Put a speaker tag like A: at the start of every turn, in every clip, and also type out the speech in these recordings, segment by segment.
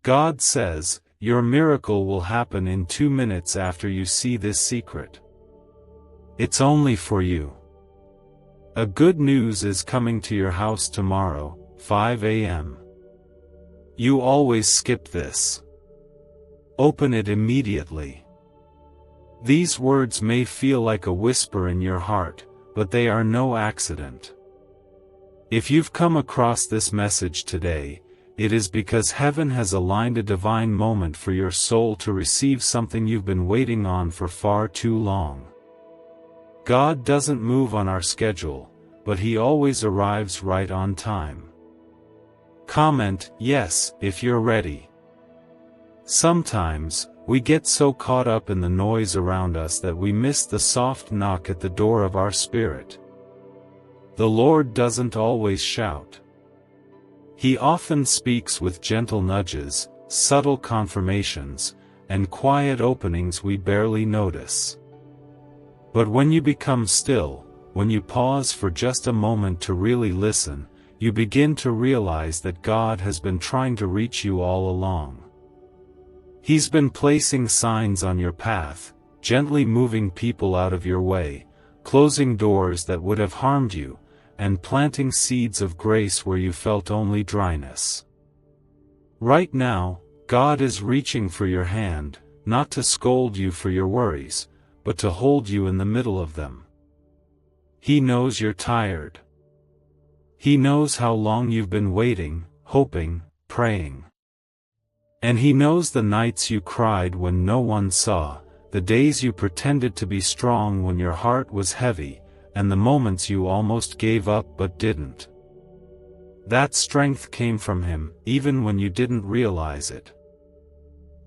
A: God says, your miracle will happen in 2 minutes after you see this secret. It's only for you. A good news is coming to your house tomorrow, 5 a.m. You always skip this. Open it immediately. These words may feel like a whisper in your heart, but they are no accident. If you've come across this message today, it is because heaven has aligned a divine moment for your soul to receive something you've been waiting on for far too long. God doesn't move on our schedule, but He always arrives right on time. Comment yes if you're ready. Sometimes, we get so caught up in the noise around us that we miss the soft knock at the door of our spirit. The Lord doesn't always shout. He often speaks with gentle nudges, subtle confirmations, and quiet openings we barely notice. But when you become still, when you pause for just a moment to really listen, you begin to realize that God has been trying to reach you all along. He's been placing signs on your path, gently moving people out of your way, closing doors that would have harmed you, and planting seeds of grace where you felt only dryness. Right now, God is reaching for your hand, not to scold you for your worries, but to hold you in the middle of them. He knows you're tired. He knows how long you've been waiting, hoping, praying. And He knows the nights you cried when no one saw, the days you pretended to be strong when your heart was heavy, and the moments you almost gave up but didn't. That strength came from Him, even when you didn't realize it.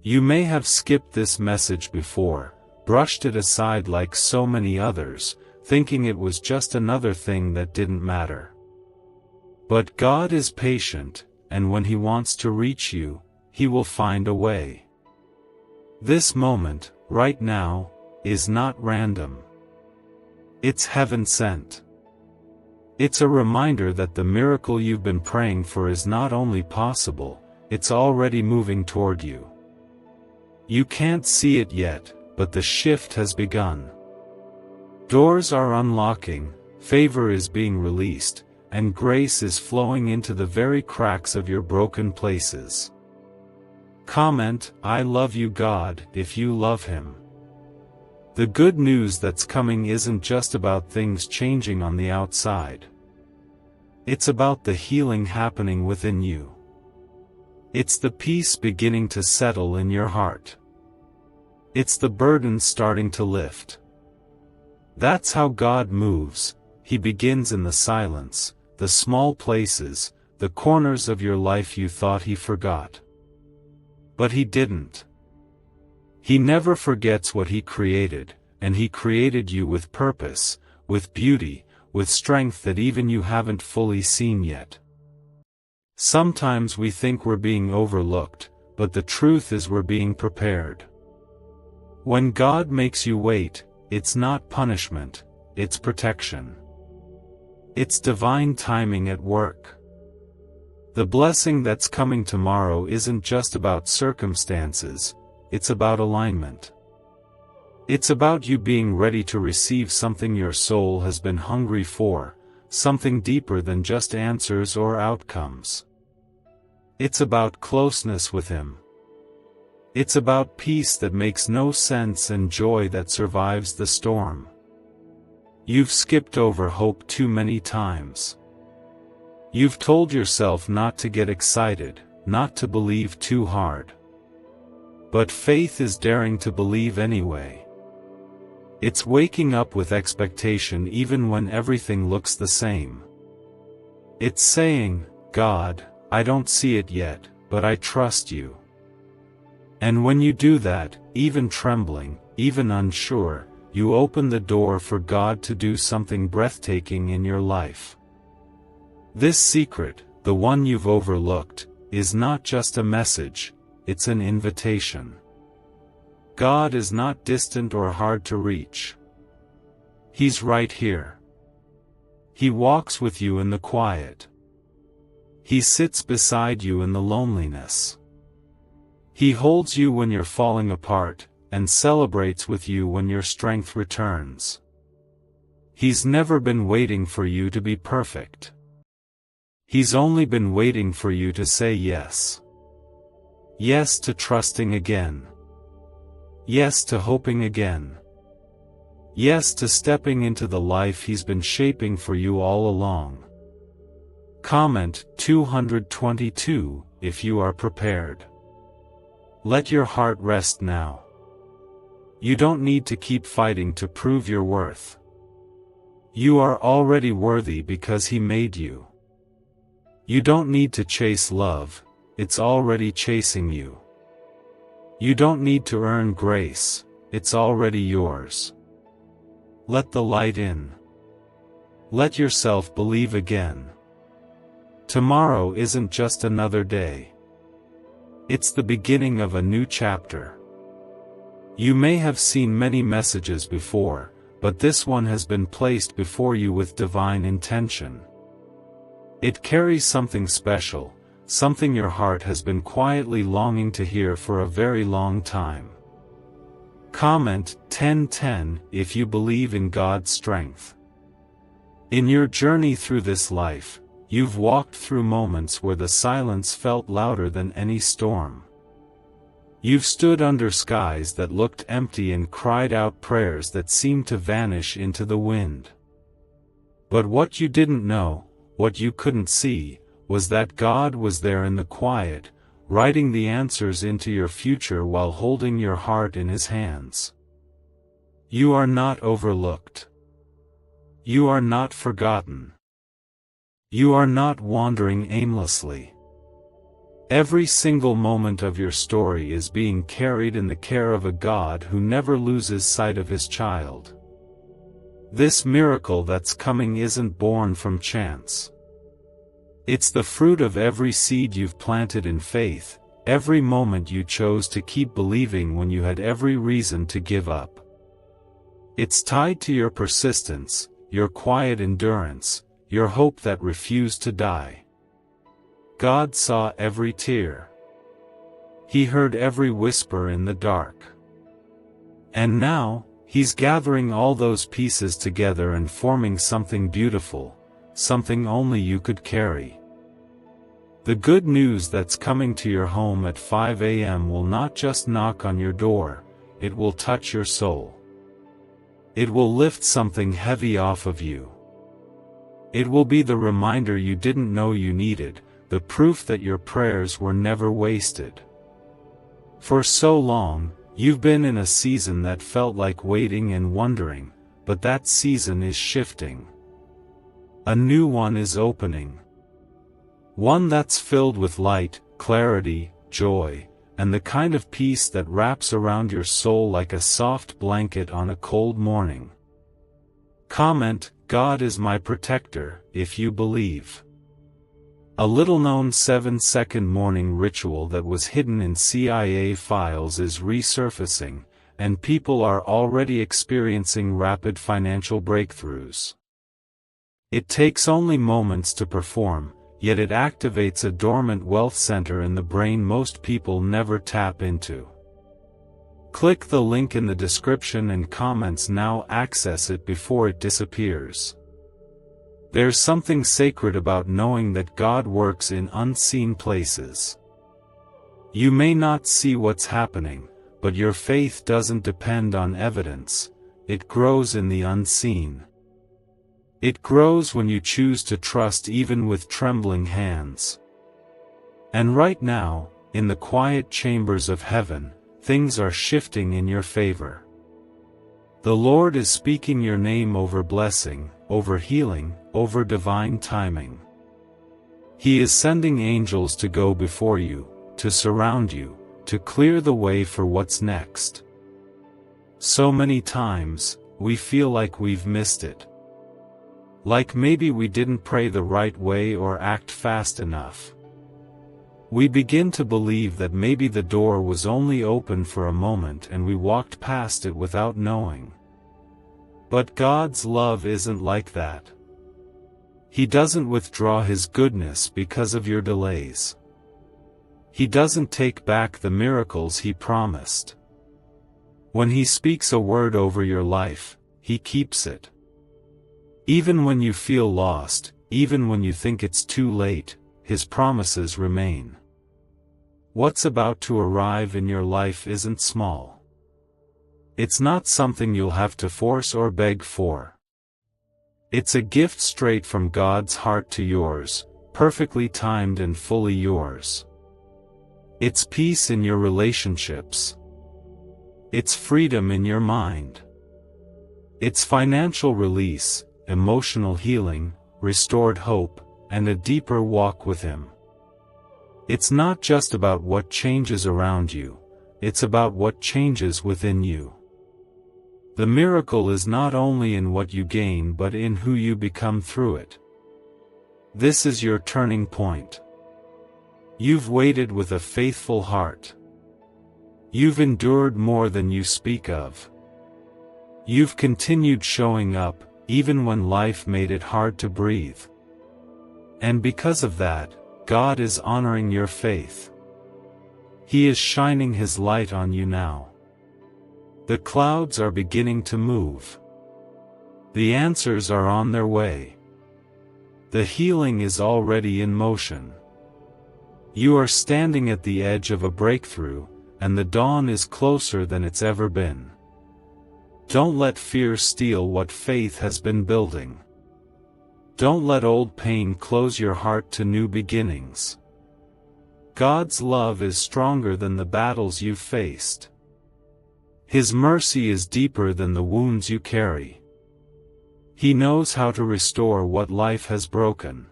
A: You may have skipped this message before, brushed it aside like so many others, thinking it was just another thing that didn't matter. But God is patient, and when He wants to reach you, He will find a way. This moment, right now, is not random. It's heaven sent. It's a reminder that the miracle you've been praying for is not only possible, it's already moving toward you. You can't see it yet, but the shift has begun. Doors are unlocking, favor is being released, and grace is flowing into the very cracks of your broken places. Comment, I love you God, if you love Him. The good news that's coming isn't just about things changing on the outside. It's about the healing happening within you. It's the peace beginning to settle in your heart. It's the burden starting to lift. That's how God moves. He begins in the silence, the small places, the corners of your life you thought He forgot. But He didn't. He never forgets what He created, and He created you with purpose, with beauty, with strength that even you haven't fully seen yet. Sometimes we think we're being overlooked, but the truth is we're being prepared. When God makes you wait, it's not punishment, it's protection. It's divine timing at work. The blessing that's coming tomorrow isn't just about circumstances, it's about alignment. It's about you being ready to receive something your soul has been hungry for, something deeper than just answers or outcomes. It's about closeness with Him. It's about peace that makes no sense and joy that survives the storm. You've skipped over hope too many times. You've told yourself not to get excited, not to believe too hard. But faith is daring to believe anyway. It's waking up with expectation even when everything looks the same. It's saying, God, I don't see it yet, but I trust you. And when you do that, even trembling, even unsure, you open the door for God to do something breathtaking in your life. This secret, the one you've overlooked, is not just a message, it's an invitation. God is not distant or hard to reach. He's right here. He walks with you in the quiet. He sits beside you in the loneliness. He holds you when you're falling apart, and celebrates with you when your strength returns. He's never been waiting for you to be perfect. He's only been waiting for you to say yes. Yes to trusting again. Yes to hoping again. Yes to stepping into the life He's been shaping for you all along. Comment 222 if you are prepared. Let your heart rest now. You don't need to keep fighting to prove your worth. You are already worthy because He made you. You don't need to chase love, it's already chasing you. You don't need to earn grace, it's already yours. Let the light in. Let yourself believe again. Tomorrow isn't just another day. It's the beginning of a new chapter. You may have seen many messages before, but this one has been placed before you with divine intention. It carries something special, something your heart has been quietly longing to hear for a very long time. Comment 1010 if you believe in God's strength. In your journey through this life, you've walked through moments where the silence felt louder than any storm. You've stood under skies that looked empty and cried out prayers that seemed to vanish into the wind. But what you didn't know, what you couldn't see, was that God was there in the quiet, writing the answers into your future while holding your heart in His hands. You are not overlooked. You are not forgotten. You are not wandering aimlessly. Every single moment of your story is being carried in the care of a God who never loses sight of His child. This miracle that's coming isn't born from chance. It's the fruit of every seed you've planted in faith, every moment you chose to keep believing when you had every reason to give up. It's tied to your persistence, your quiet endurance, your hope that refused to die. God saw every tear. He heard every whisper in the dark. And now, He's gathering all those pieces together and forming something beautiful, something only you could carry. The good news that's coming to your home at 5 a.m. will not just knock on your door, it will touch your soul. It will lift something heavy off of you. It will be the reminder you didn't know you needed, the proof that your prayers were never wasted. For so long, you've been in a season that felt like waiting and wondering, but that season is shifting. A new one is opening. One that's filled with light, clarity, joy, and the kind of peace that wraps around your soul like a soft blanket on a cold morning. Comment, God is my protector, if you believe. A little-known 7-second morning ritual that was hidden in CIA files is resurfacing, and people are already experiencing rapid financial breakthroughs. It takes only moments to perform, yet it activates a dormant wealth center in the brain most people never tap into. Click the link in the description and comments now. Access it before it disappears. There's something sacred about knowing that God works in unseen places. You may not see what's happening, but your faith doesn't depend on evidence, it grows in the unseen. It grows when you choose to trust even with trembling hands. And right now, in the quiet chambers of heaven, things are shifting in your favor. The Lord is speaking your name over blessing, over healing, over divine timing. He is sending angels to go before you, to surround you, to clear the way for what's next. So many times, we feel like we've missed it. Like maybe we didn't pray the right way or act fast enough. We begin to believe that maybe the door was only open for a moment and we walked past it without knowing. But God's love isn't like that. He doesn't withdraw His goodness because of your delays. He doesn't take back the miracles He promised. When He speaks a word over your life, He keeps it. Even when you feel lost, even when you think it's too late, His promises remain. What's about to arrive in your life isn't small. It's not something you'll have to force or beg for. It's a gift straight from God's heart to yours, perfectly timed and fully yours. It's peace in your relationships. It's freedom in your mind. It's financial release, emotional healing, restored hope, and a deeper walk with Him. It's not just about what changes around you, it's about what changes within you. The miracle is not only in what you gain but in who you become through it. This is your turning point. You've waited with a faithful heart. You've endured more than you speak of. You've continued showing up, even when life made it hard to breathe. And because of that, God is honoring your faith. He is shining His light on you now. The clouds are beginning to move. The answers are on their way. The healing is already in motion. You are standing at the edge of a breakthrough, and the dawn is closer than it's ever been. Don't let fear steal what faith has been building. Don't let old pain close your heart to new beginnings. God's love is stronger than the battles you've faced. His mercy is deeper than the wounds you carry. He knows how to restore what life has broken.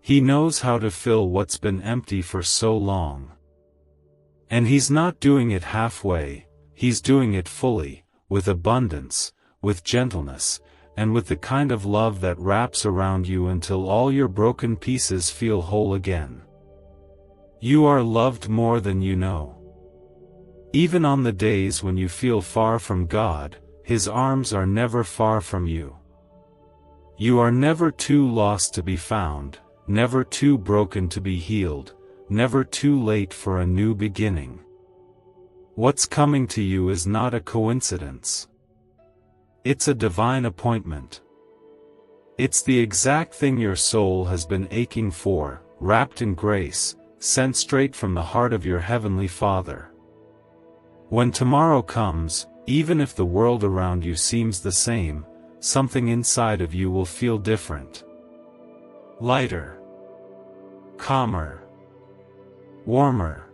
A: He knows how to fill what's been empty for so long. And He's not doing it halfway, He's doing it fully, with abundance, with gentleness, and with the kind of love that wraps around you until all your broken pieces feel whole again. You are loved more than you know. Even on the days when you feel far from God, His arms are never far from you. You are never too lost to be found, never too broken to be healed, never too late for a new beginning. What's coming to you is not a coincidence. It's a divine appointment. It's the exact thing your soul has been aching for, wrapped in grace, sent straight from the heart of your Heavenly Father. When tomorrow comes, even if the world around you seems the same, something inside of you will feel different. Lighter. Calmer. Warmer.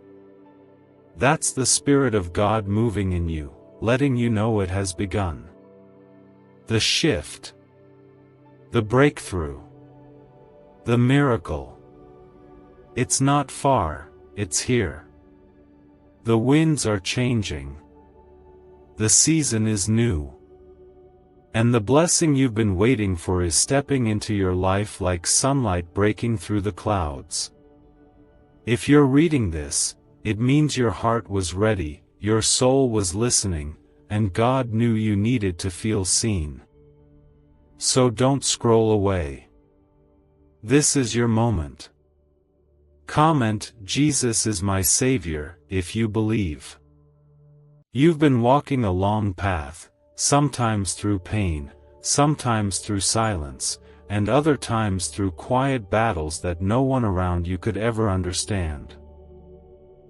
A: That's the Spirit of God moving in you, letting you know it has begun. The shift. The breakthrough. The miracle. It's not far, it's here. The winds are changing. The season is new. And the blessing you've been waiting for is stepping into your life like sunlight breaking through the clouds. If you're reading this, it means your heart was ready, your soul was listening, and God knew you needed to feel seen. So don't scroll away. This is your moment. Comment, "Jesus is my Savior," if you believe. You've been walking a long path, sometimes through pain, sometimes through silence, and other times through quiet battles that no one around you could ever understand.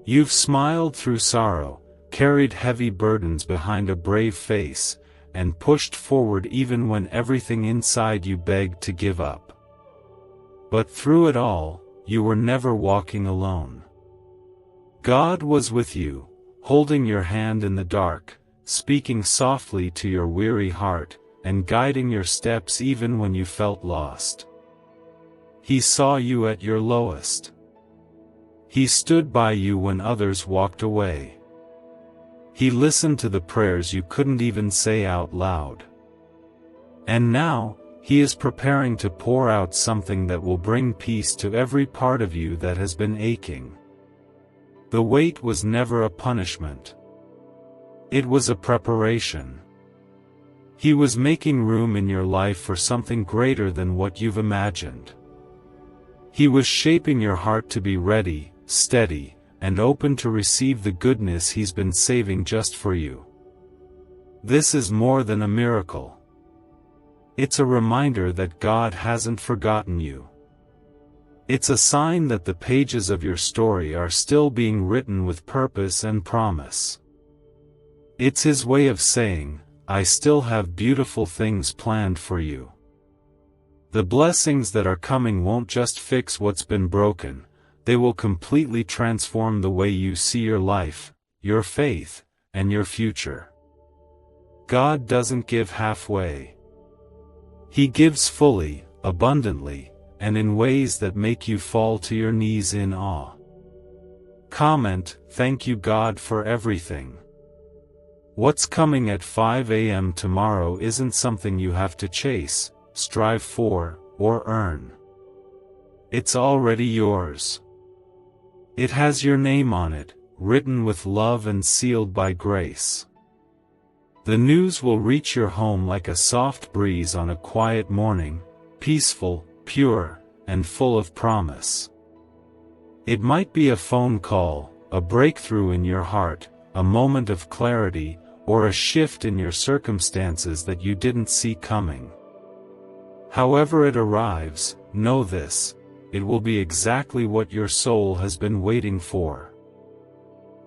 A: You've smiled through sorrow, carried heavy burdens behind a brave face, and pushed forward even when everything inside you begged to give up. But through it all, you were never walking alone. God was with you, holding your hand in the dark, speaking softly to your weary heart, and guiding your steps even when you felt lost. He saw you at your lowest. He stood by you when others walked away. He listened to the prayers you couldn't even say out loud. And now, He is preparing to pour out something that will bring peace to every part of you that has been aching. The wait was never a punishment. It was a preparation. He was making room in your life for something greater than what you've imagined. He was shaping your heart to be ready, steady, and open to receive the goodness He's been saving just for you. This is more than a miracle. It's a reminder that God hasn't forgotten you. It's a sign that the pages of your story are still being written with purpose and promise. It's His way of saying, I still have beautiful things planned for you. The blessings that are coming won't just fix what's been broken, they will completely transform the way you see your life, your faith, and your future. God doesn't give halfway. He gives fully, abundantly, and in ways that make you fall to your knees in awe. Comment, thank you God for everything. What's coming at 5 a.m. tomorrow isn't something you have to chase, strive for, or earn. It's already yours. It has your name on it, written with love and sealed by grace. The news will reach your home like a soft breeze on a quiet morning, peaceful, pure, and full of promise. It might be a phone call, a breakthrough in your heart, a moment of clarity, or a shift in your circumstances that you didn't see coming. However it arrives, know this, it will be exactly what your soul has been waiting for.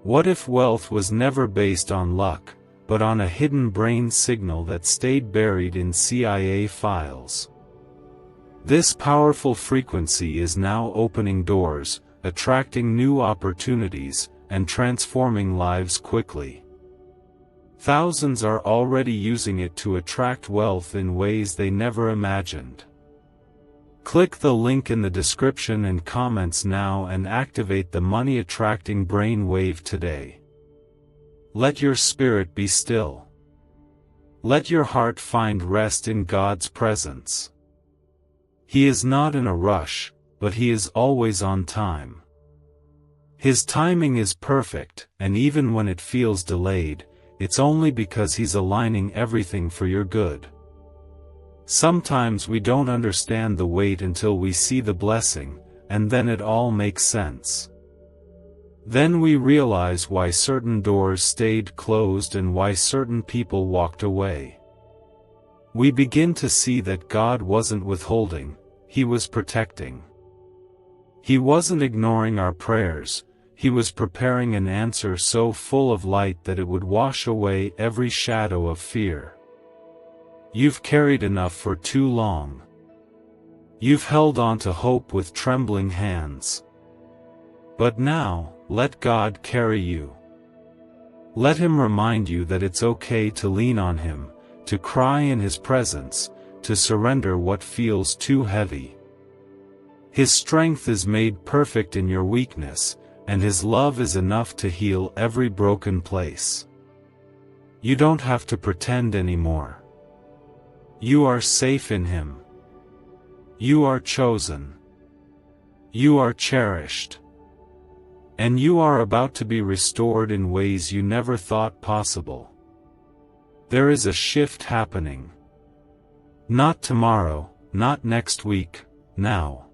A: What if wealth was never based on luck, but on a hidden brain signal that stayed buried in CIA files? This powerful frequency is now opening doors, attracting new opportunities, and transforming lives quickly. Thousands are already using it to attract wealth in ways they never imagined. Click the link in the description and comments now and activate the money-attracting brain wave today. Let your spirit be still. Let your heart find rest in God's presence. He is not in a rush, but He is always on time. His timing is perfect, and even when it feels delayed, it's only because He's aligning everything for your good. Sometimes we don't understand the wait until we see the blessing, and then it all makes sense. Then we realize why certain doors stayed closed and why certain people walked away. We begin to see that God wasn't withholding, He was protecting. He wasn't ignoring our prayers, He was preparing an answer so full of light that it would wash away every shadow of fear. You've carried enough for too long. You've held on to hope with trembling hands. But now, let God carry you. Let Him remind you that it's okay to lean on Him, to cry in His presence, to surrender what feels too heavy. His strength is made perfect in your weakness, and His love is enough to heal every broken place. You don't have to pretend anymore. You are safe in Him. You are chosen. You are cherished. And you are about to be restored in ways you never thought possible. There is a shift happening. Not tomorrow, not next week, now.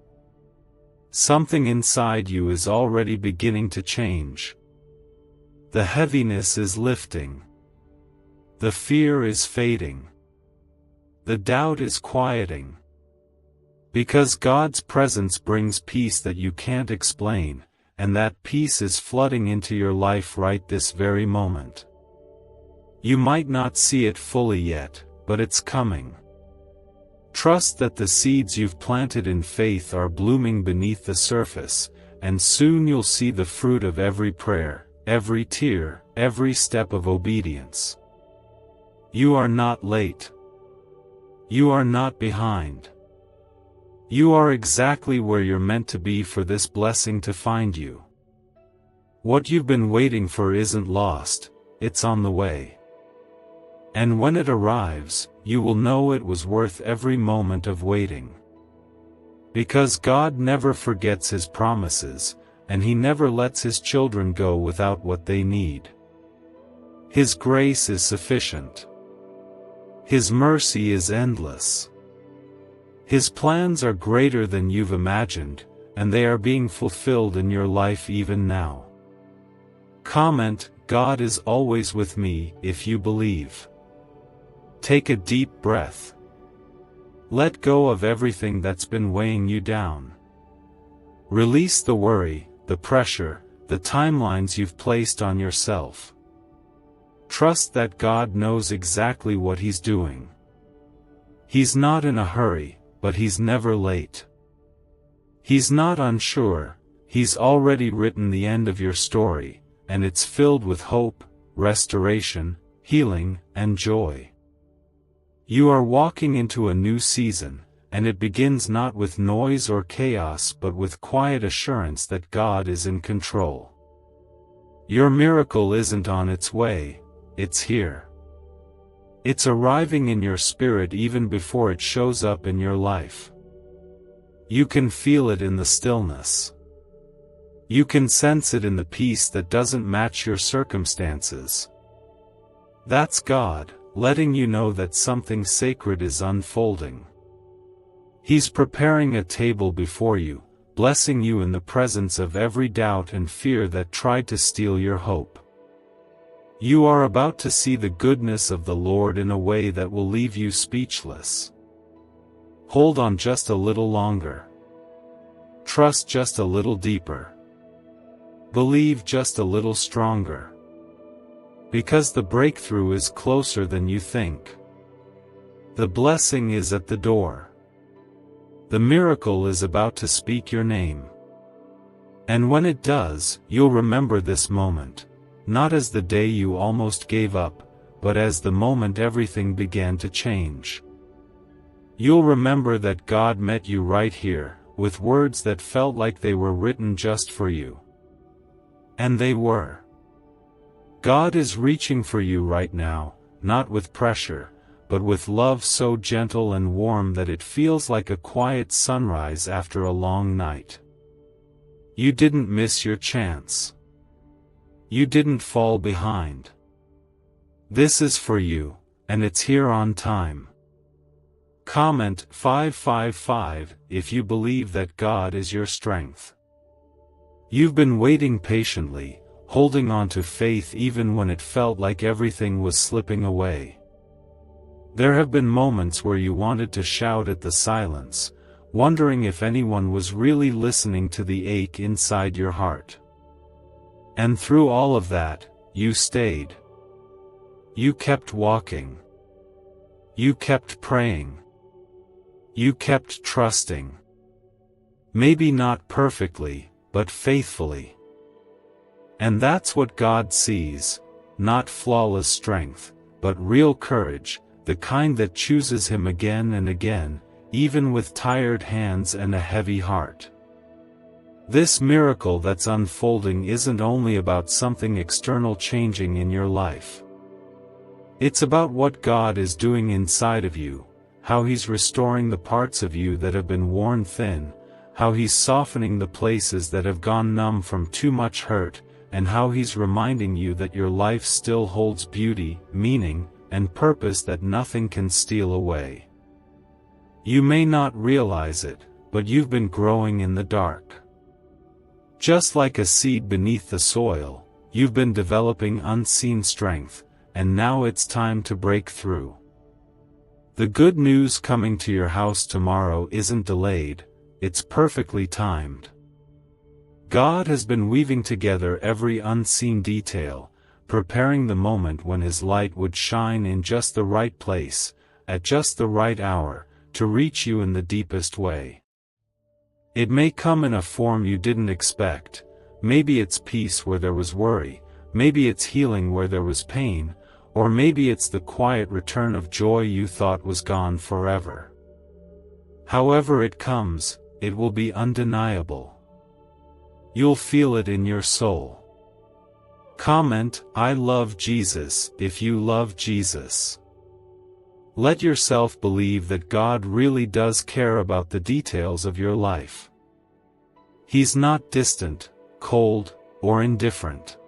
A: Something inside you is already beginning to change. The heaviness is lifting. The fear is fading. The doubt is quieting. Because God's presence brings peace that you can't explain, and that peace is flooding into your life right this very moment. You might not see it fully yet, but it's coming. Trust that the seeds you've planted in faith are blooming beneath the surface, and soon you'll see the fruit of every prayer, every tear, every step of obedience. You are not late. You are not behind. You are exactly where you're meant to be for this blessing to find you. What you've been waiting for isn't lost, it's on the way. And when it arrives, you will know it was worth every moment of waiting. Because God never forgets His promises, and He never lets His children go without what they need. His grace is sufficient. His mercy is endless. His plans are greater than you've imagined, and they are being fulfilled in your life even now. Comment, God is always with me, if you believe. Take a deep breath. Let go of everything that's been weighing you down. Release the worry, the pressure, the timelines you've placed on yourself. Trust that God knows exactly what He's doing. He's not in a hurry, but He's never late. He's not unsure, He's already written the end of your story, and it's filled with hope, restoration, healing, and joy. You are walking into a new season, and it begins not with noise or chaos but with quiet assurance that God is in control. Your miracle isn't on its way, it's here. It's arriving in your spirit even before it shows up in your life. You can feel it in the stillness. You can sense it in the peace that doesn't match your circumstances. That's God, letting you know that something sacred is unfolding. He's preparing a table before you, blessing you in the presence of every doubt and fear that tried to steal your hope. You are about to see the goodness of the Lord in a way that will leave you speechless. Hold on just a little longer. Trust just a little deeper. Believe just a little stronger. Because the breakthrough is closer than you think. The blessing is at the door. The miracle is about to speak your name. And when it does, you'll remember this moment, not as the day you almost gave up, but as the moment everything began to change. You'll remember that God met you right here, with words that felt like they were written just for you. And they were. God is reaching for you right now, not with pressure, but with love so gentle and warm that it feels like a quiet sunrise after a long night. You didn't miss your chance. You didn't fall behind. This is for you, and it's here on time. Comment 555 if you believe that God is your strength. You've been waiting patiently, holding on to faith even when it felt like everything was slipping away. There have been moments where you wanted to shout at the silence, wondering if anyone was really listening to the ache inside your heart. And through all of that, you stayed. You kept walking. You kept praying. You kept trusting. Maybe not perfectly, but faithfully. And that's what God sees, not flawless strength, but real courage, the kind that chooses Him again and again, even with tired hands and a heavy heart. This miracle that's unfolding isn't only about something external changing in your life. It's about what God is doing inside of you, how He's restoring the parts of you that have been worn thin, how He's softening the places that have gone numb from too much hurt, and how He's reminding you that your life still holds beauty, meaning, and purpose that nothing can steal away. You may not realize it, but you've been growing in the dark. Just like a seed beneath the soil, you've been developing unseen strength, and now it's time to break through. The good news coming to your house tomorrow isn't delayed, it's perfectly timed. God has been weaving together every unseen detail, preparing the moment when His light would shine in just the right place, at just the right hour, to reach you in the deepest way. It may come in a form you didn't expect. Maybe it's peace where there was worry, maybe it's healing where there was pain, or maybe it's the quiet return of joy you thought was gone forever. However it comes, it will be undeniable. You'll feel it in your soul. Comment, I love Jesus, if you love Jesus. Let yourself believe that God really does care about the details of your life. He's not distant, cold, or indifferent.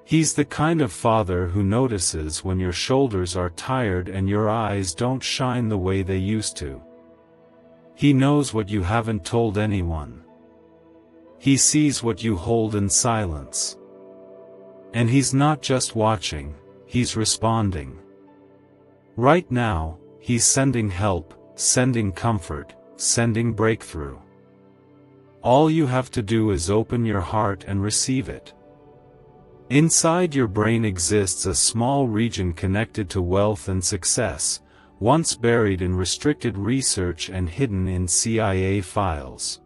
A: He's the kind of father who notices when your shoulders are tired and your eyes don't shine the way they used to. He knows what you haven't told anyone. He sees what you hold in silence. And He's not just watching, He's responding. Right now, He's sending help, sending comfort, sending breakthrough. All you have to do is open your heart and receive it. Inside your brain exists a small region connected to wealth and success, once buried in restricted research and hidden in CIA files.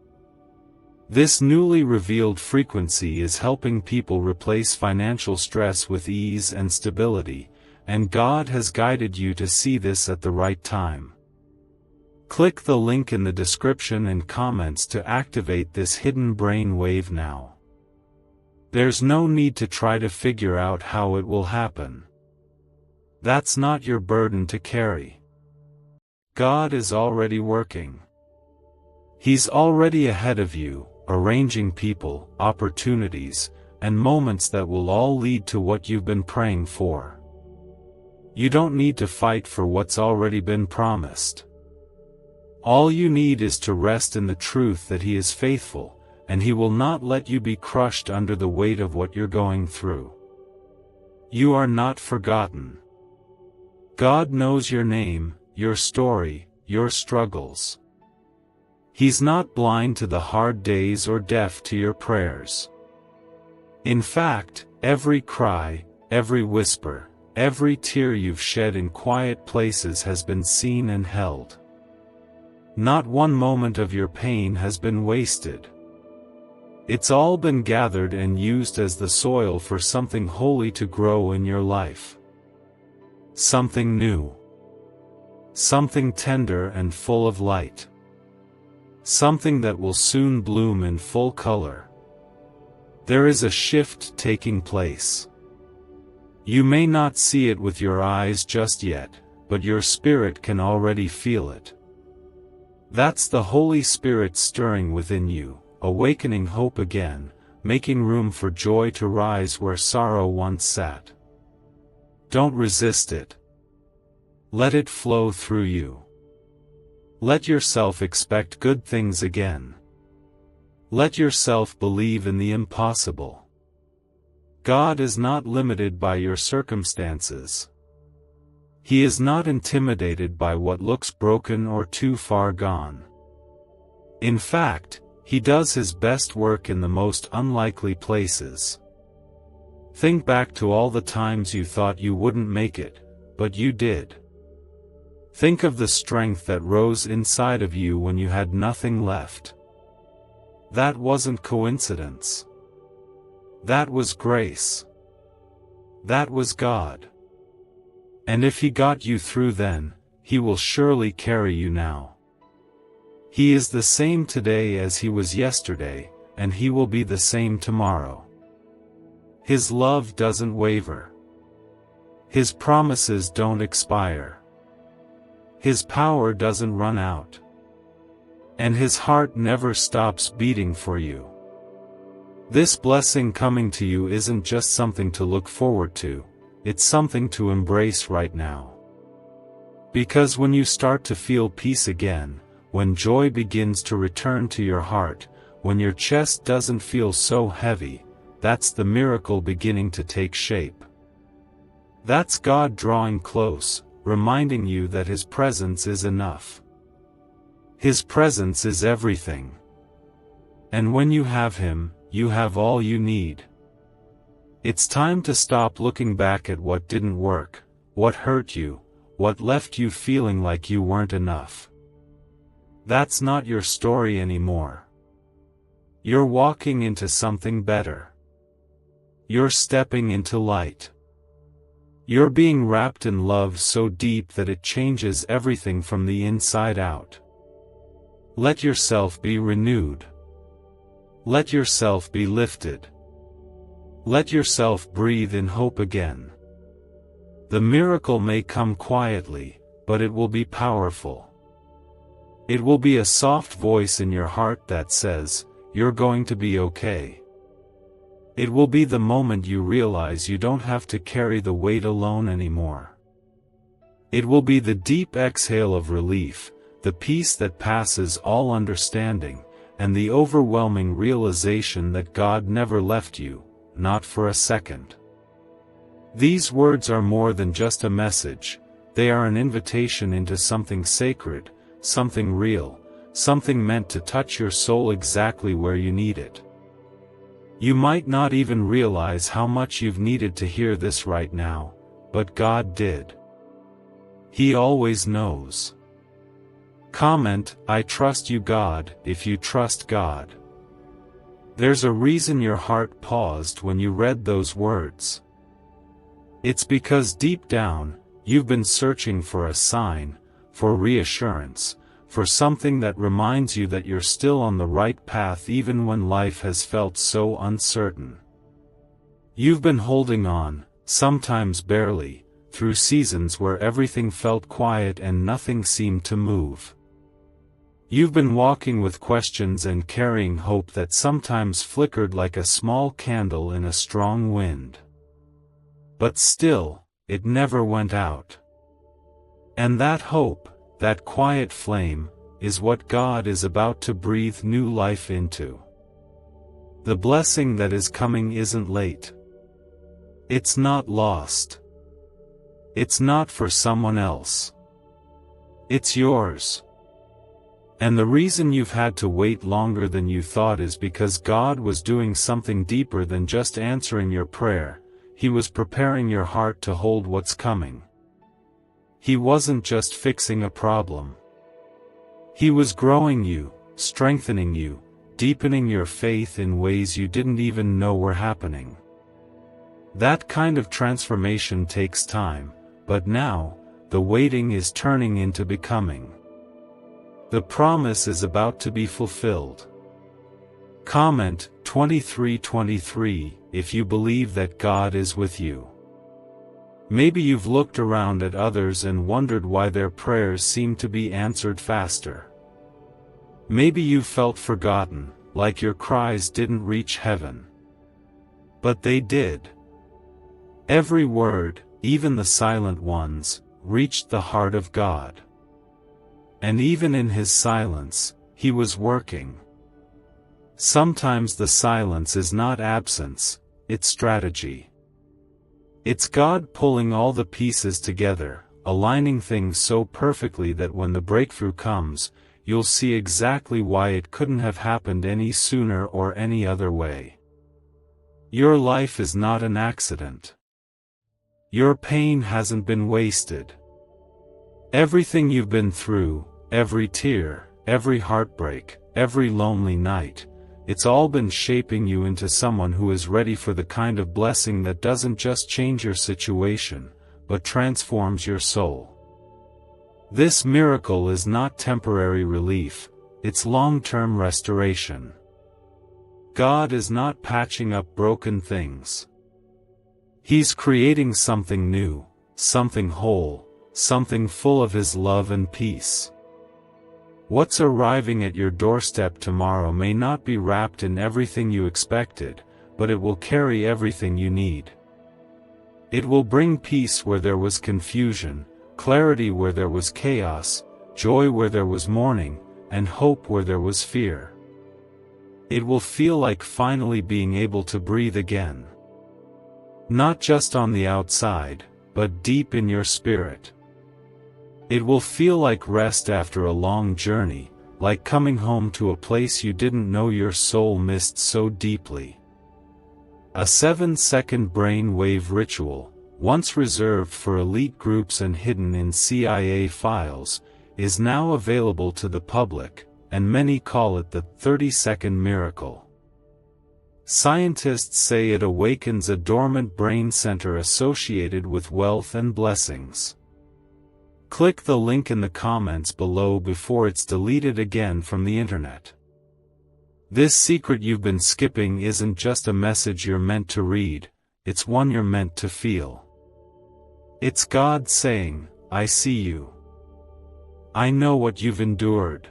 A: This newly revealed frequency is helping people replace financial stress with ease and stability, and God has guided you to see this at the right time. Click the link in the description and comments to activate this hidden brain wave now. There's no need to try to figure out how it will happen. That's not your burden to carry. God is already working. He's already ahead of you, arranging people, opportunities, and moments that will all lead to what you've been praying for. You don't need to fight for what's already been promised. All you need is to rest in the truth that He is faithful, and He will not let you be crushed under the weight of what you're going through. You are not forgotten. God knows your name, your story, your struggles. He's not blind to the hard days or deaf to your prayers. In fact, every cry, every whisper, every tear you've shed in quiet places has been seen and held. Not one moment of your pain has been wasted. It's all been gathered and used as the soil for something holy to grow in your life. Something new. Something tender and full of light. Something that will soon bloom in full color. There is a shift taking place. You may not see it with your eyes just yet, but your spirit can already feel it. That's the Holy Spirit stirring within you, awakening hope again, making room for joy to rise where sorrow once sat. Don't resist it. Let it flow through you. Let yourself expect good things again. Let yourself believe in the impossible. God is not limited by your circumstances. He is not intimidated by what looks broken or too far gone. In fact, He does His best work in the most unlikely places. Think back to all the times you thought you wouldn't make it, but you did. Think of the strength that rose inside of you when you had nothing left. That wasn't coincidence. That was grace. That was God. And if He got you through then, He will surely carry you now. He is the same today as He was yesterday, and He will be the same tomorrow. His love doesn't waver. His promises don't expire. His power doesn't run out. And His heart never stops beating for you. This blessing coming to you isn't just something to look forward to. It's something to embrace right now. Because when you start to feel peace again, when joy begins to return to your heart, when your chest doesn't feel so heavy, that's the miracle beginning to take shape. That's God drawing close, reminding you that His presence is enough. His presence is everything. And when you have Him, you have all you need. It's time to stop looking back at what didn't work, what hurt you, what left you feeling like you weren't enough. That's not your story anymore. You're walking into something better. You're stepping into light. You're being wrapped in love so deep that it changes everything from the inside out. Let yourself be renewed. Let yourself be lifted. Let yourself breathe in hope again. The miracle may come quietly, but it will be powerful. It will be a soft voice in your heart that says, "You're going to be okay." It will be the moment you realize you don't have to carry the weight alone anymore. It will be the deep exhale of relief, the peace that passes all understanding, and the overwhelming realization that God never left you, not for a second. These words are more than just a message, they are an invitation into something sacred, something real, something meant to touch your soul exactly where you need it. You might not even realize how much you've needed to hear this right now, but God did. He always knows. Comment, I trust you God, if you trust God. There's a reason your heart paused when you read those words. It's because deep down, you've been searching for a sign, for reassurance, for something that reminds you that you're still on the right path even when life has felt so uncertain. You've been holding on, sometimes barely, through seasons where everything felt quiet and nothing seemed to move. You've been walking with questions and carrying hope that sometimes flickered like a small candle in a strong wind. But still, it never went out. And that hope, that quiet flame, is what God is about to breathe new life into. The blessing that is coming isn't late. It's not lost. It's not for someone else. It's yours. And the reason you've had to wait longer than you thought is because God was doing something deeper than just answering your prayer. He was preparing your heart to hold what's coming. He wasn't just fixing a problem. He was growing you, strengthening you, deepening your faith in ways you didn't even know were happening. That kind of transformation takes time, but now, the waiting is turning into becoming. The promise is about to be fulfilled. Comment, 2323, if you believe that God is with you. Maybe you've looked around at others and wondered why their prayers seem to be answered faster. Maybe you've felt forgotten, like your cries didn't reach heaven. But they did. Every word, even the silent ones, reached the heart of God. And even in his silence, he was working. Sometimes the silence is not absence, it's strategy. It's God pulling all the pieces together, aligning things so perfectly that when the breakthrough comes, you'll see exactly why it couldn't have happened any sooner or any other way. Your life is not an accident. Your pain hasn't been wasted. Everything you've been through, every tear, every heartbreak, every lonely night, it's all been shaping you into someone who is ready for the kind of blessing that doesn't just change your situation, but transforms your soul. This miracle is not temporary relief, it's long-term restoration. God is not patching up broken things. He's creating something new, something whole, something full of His love and peace. What's arriving at your doorstep tomorrow may not be wrapped in everything you expected, but it will carry everything you need. It will bring peace where there was confusion, clarity where there was chaos, joy where there was mourning, and hope where there was fear. It will feel like finally being able to breathe again. Not just on the outside, but deep in your spirit. It will feel like rest after a long journey, like coming home to a place you didn't know your soul missed so deeply. A 7-second brain-wave ritual, once reserved for elite groups and hidden in CIA files, is now available to the public, and many call it the 30-second miracle. Scientists say it awakens a dormant brain center associated with wealth and blessings. Click the link in the comments below before it's deleted again from the internet. This secret you've been skipping isn't just a message you're meant to read, it's one you're meant to feel. It's God saying, I see you. I know what you've endured.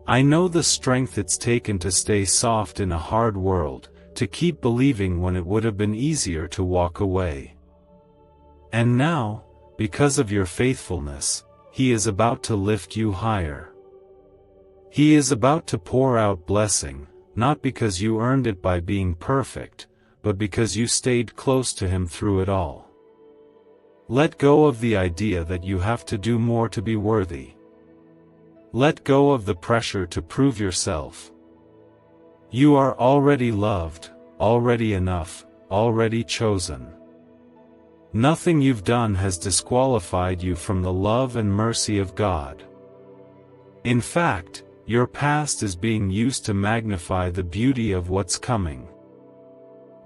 A: I know the strength it's taken to stay soft in a hard world, to keep believing when it would have been easier to walk away. And now, because of your faithfulness, He is about to lift you higher. He is about to pour out blessing, not because you earned it by being perfect, but because you stayed close to Him through it all. Let go of the idea that you have to do more to be worthy. Let go of the pressure to prove yourself. You are already loved, already enough, already chosen. Nothing you've done has disqualified you from the love and mercy of God. In fact, your past is being used to magnify the beauty of what's coming.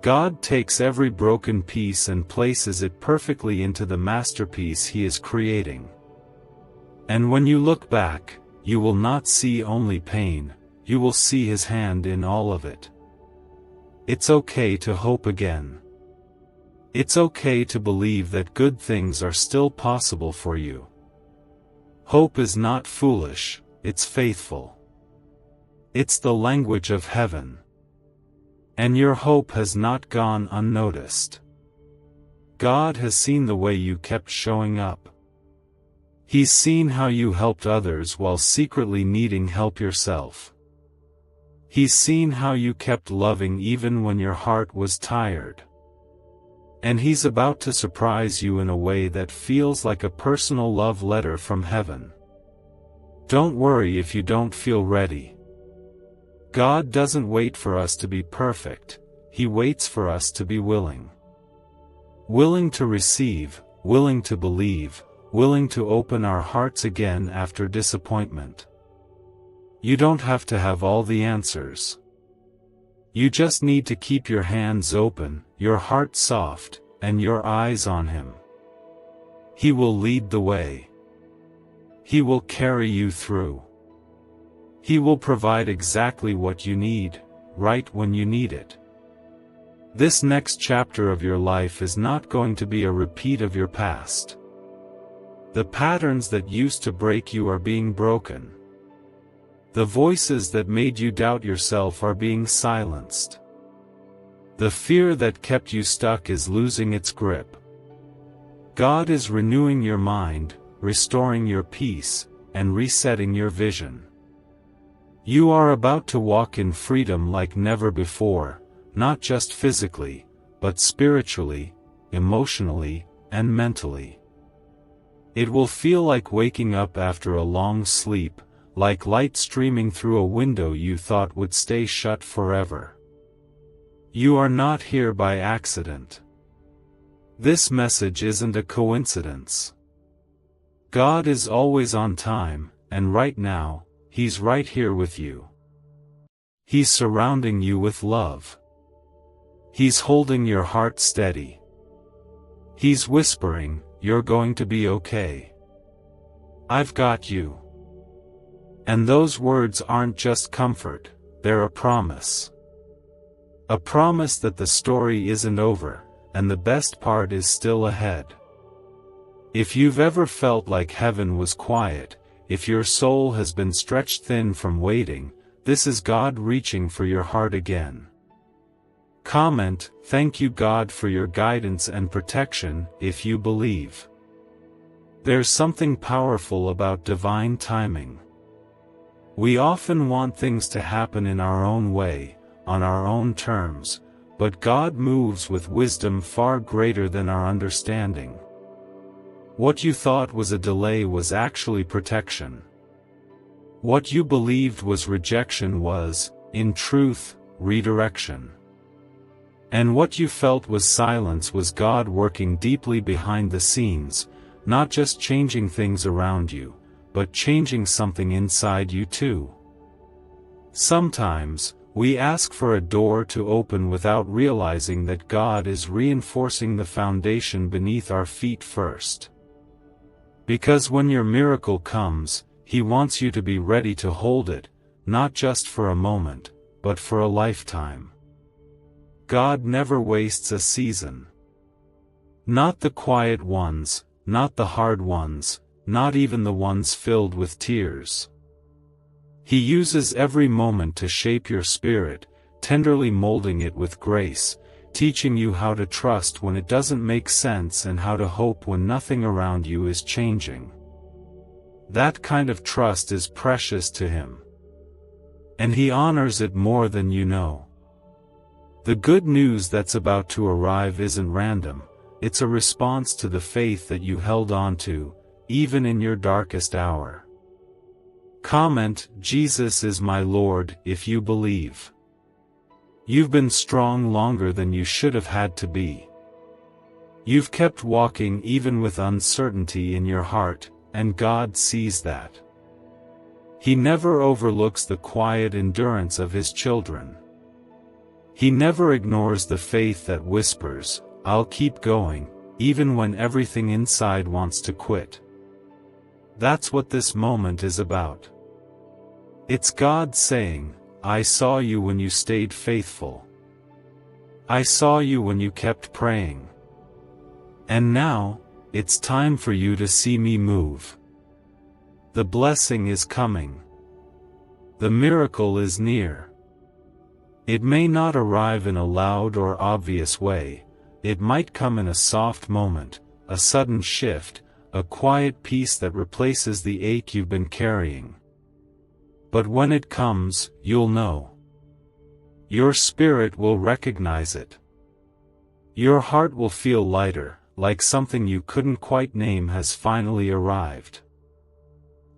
A: God takes every broken piece and places it perfectly into the masterpiece He is creating. And when you look back, you will not see only pain, you will see His hand in all of it. It's okay to hope again. It's okay to believe that good things are still possible for you. Hope is not foolish, it's faithful. It's the language of heaven. And your hope has not gone unnoticed. God has seen the way you kept showing up. He's seen how you helped others while secretly needing help yourself. He's seen how you kept loving even when your heart was tired. And He's about to surprise you in a way that feels like a personal love letter from heaven. Don't worry if you don't feel ready. God doesn't wait for us to be perfect, He waits for us to be willing. Willing to receive, willing to believe, willing to open our hearts again after disappointment. You don't have to have all the answers. You just need to keep your hands open, your heart soft, and your eyes on Him. He will lead the way. He will carry you through. He will provide exactly what you need, right when you need it. This next chapter of your life is not going to be a repeat of your past. The patterns that used to break you are being broken. The voices that made you doubt yourself are being silenced. The fear that kept you stuck is losing its grip. God is renewing your mind, restoring your peace, and resetting your vision. You are about to walk in freedom like never before, not just physically, but spiritually, emotionally, and mentally. It will feel like waking up after a long sleep, like light streaming through a window you thought would stay shut forever. You are not here by accident. This message isn't a coincidence. God is always on time, and right now, He's right here with you. He's surrounding you with love. He's holding your heart steady. He's whispering, "You're going to be okay. I've got you." And those words aren't just comfort, they're a promise. A promise that the story isn't over, and the best part is still ahead. If you've ever felt like heaven was quiet, if your soul has been stretched thin from waiting, this is God reaching for your heart again. Comment, "Thank you God for your guidance and protection," if you believe. There's something powerful about divine timing. We often want things to happen in our own way, on our own terms, but God moves with wisdom far greater than our understanding. What you thought was a delay was actually protection. What you believed was rejection was, in truth, redirection. And what you felt was silence was God working deeply behind the scenes, not just changing things around you, but changing something inside you too. Sometimes, we ask for a door to open without realizing that God is reinforcing the foundation beneath our feet first. Because when your miracle comes, He wants you to be ready to hold it, not just for a moment, but for a lifetime. God never wastes a season. Not the quiet ones, not the hard ones, not even the ones filled with tears. He uses every moment to shape your spirit, tenderly molding it with grace, teaching you how to trust when it doesn't make sense and how to hope when nothing around you is changing. That kind of trust is precious to Him. And He honors it more than you know. The good news that's about to arrive isn't random, it's a response to the faith that you held on to, even in your darkest hour. Comment, "Jesus is my Lord," if you believe. You've been strong longer than you should have had to be. You've kept walking even with uncertainty in your heart, and God sees that. He never overlooks the quiet endurance of His children. He never ignores the faith that whispers, "I'll keep going," even when everything inside wants to quit. That's what this moment is about. It's God saying, "I saw you when you stayed faithful. I saw you when you kept praying. And now, it's time for you to see me move. The blessing is coming. The miracle is near." It may not arrive in a loud or obvious way, it might come in a soft moment, a sudden shift, a quiet peace that replaces the ache you've been carrying. But when it comes, you'll know. Your spirit will recognize it. Your heart will feel lighter, like something you couldn't quite name has finally arrived.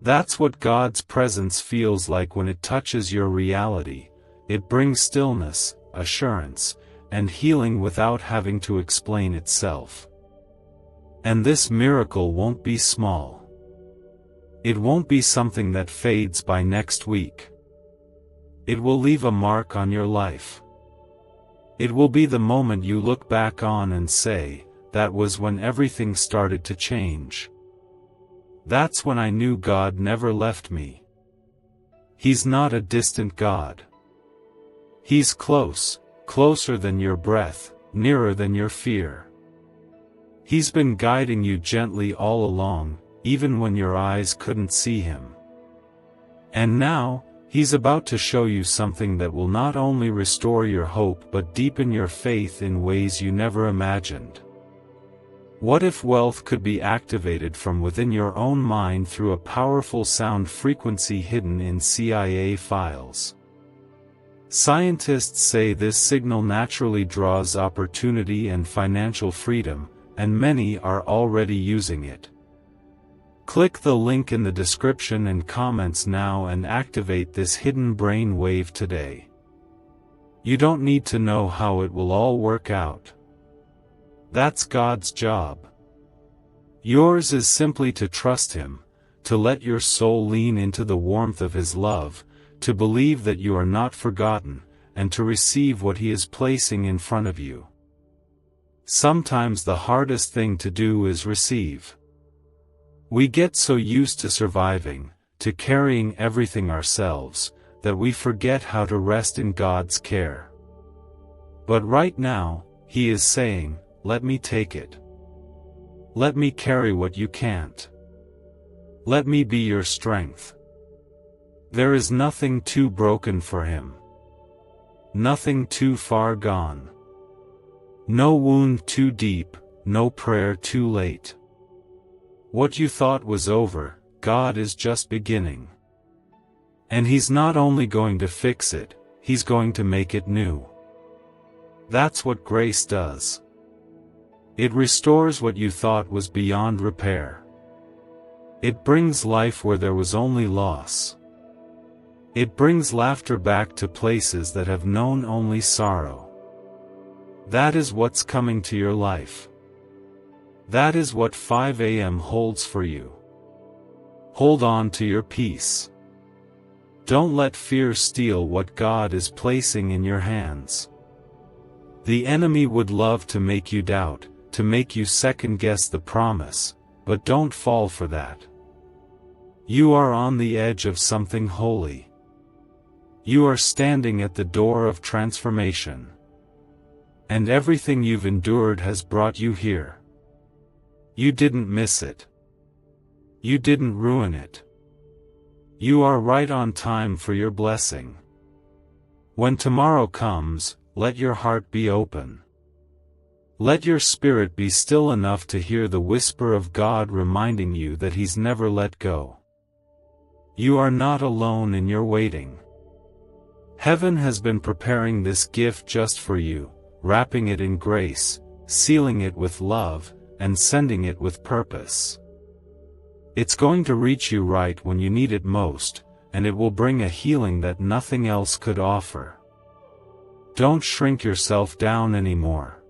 A: That's what God's presence feels like when it touches your reality. It brings stillness, assurance, and healing without having to explain itself. And this miracle won't be small. It won't be something that fades by next week. It will leave a mark on your life. It will be the moment you look back on and say, "That was when everything started to change. That's when I knew God never left me." He's not a distant God. He's close, closer than your breath, nearer than your fear. He's been guiding you gently all along, even when your eyes couldn't see Him. And now, He's about to show you something that will not only restore your hope but deepen your faith in ways you never imagined. What if wealth could be activated from within your own mind through a powerful sound frequency hidden in CIA files? Scientists say this signal naturally draws opportunity and financial freedom, and many are already using it. Click the link in the description and comments now and activate this hidden brain wave today. You don't need to know how it will all work out. That's God's job. Yours is simply to trust Him, to let your soul lean into the warmth of His love, to believe that you are not forgotten, and to receive what He is placing in front of you. Sometimes the hardest thing to do is receive. We get so used to surviving, to carrying everything ourselves, that we forget how to rest in God's care. But right now, He is saying, "Let me take it. Let me carry what you can't. Let me be your strength." There is nothing too broken for Him. Nothing too far gone. No wound too deep, no prayer too late. What you thought was over, God is just beginning. And He's not only going to fix it, He's going to make it new. That's what grace does. It restores what you thought was beyond repair. It brings life where there was only loss. It brings laughter back to places that have known only sorrow. That is what's coming to your life. That is what 5 a.m. holds for you. Hold on to your peace. Don't let fear steal what God is placing in your hands. The enemy would love to make you doubt, to make you second-guess the promise, but don't fall for that. You are on the edge of something holy. You are standing at the door of transformation. And everything you've endured has brought you here. You didn't miss it. You didn't ruin it. You are right on time for your blessing. When tomorrow comes, let your heart be open. Let your spirit be still enough to hear the whisper of God reminding you that He's never let go. You are not alone in your waiting. Heaven has been preparing this gift just for you, wrapping it in grace, sealing it with love, and sending it with purpose. It's going to reach you right when you need it most, and it will bring a healing that nothing else could offer. Don't shrink yourself down anymore.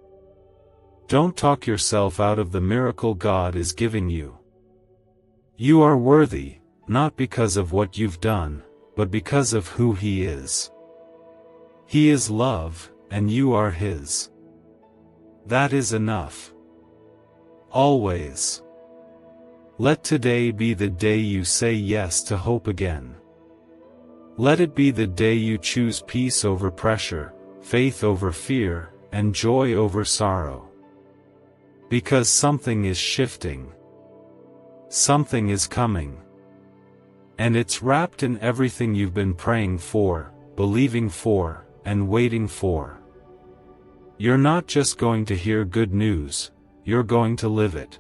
A: Don't talk yourself out of the miracle God is giving you. You are worthy, not because of what you've done, but because of who He is. He is love, and you are His. That is enough. Always. Let today be the day you say yes to hope again. Let it be the day you choose peace over pressure, faith over fear, and joy over sorrow. Because something is shifting. Something is coming. And it's wrapped in everything you've been praying for, believing for, and waiting for. You're not just going to hear good news, you're going to live it.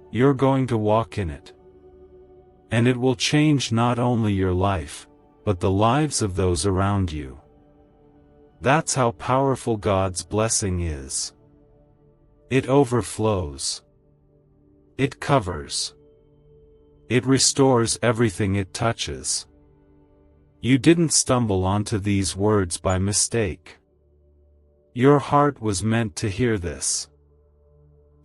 A: You're going to walk in it. And it will change not only your life, but the lives of those around you. That's how powerful God's blessing is. It overflows. It covers. It restores everything it touches. You didn't stumble onto these words by mistake. Your heart was meant to hear this.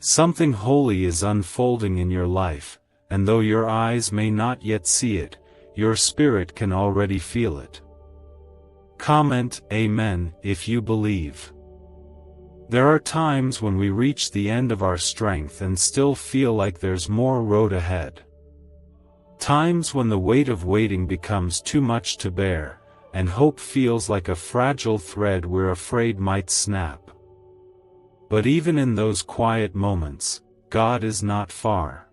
A: Something holy is unfolding in your life, and though your eyes may not yet see it, your spirit can already feel it. Comment Amen if you believe. There are times when we reach the end of our strength and still feel like there's more road ahead. Times when the weight of waiting becomes too much to bear, and hope feels like a fragile thread we're afraid might snap. But even in those quiet moments, God is not far.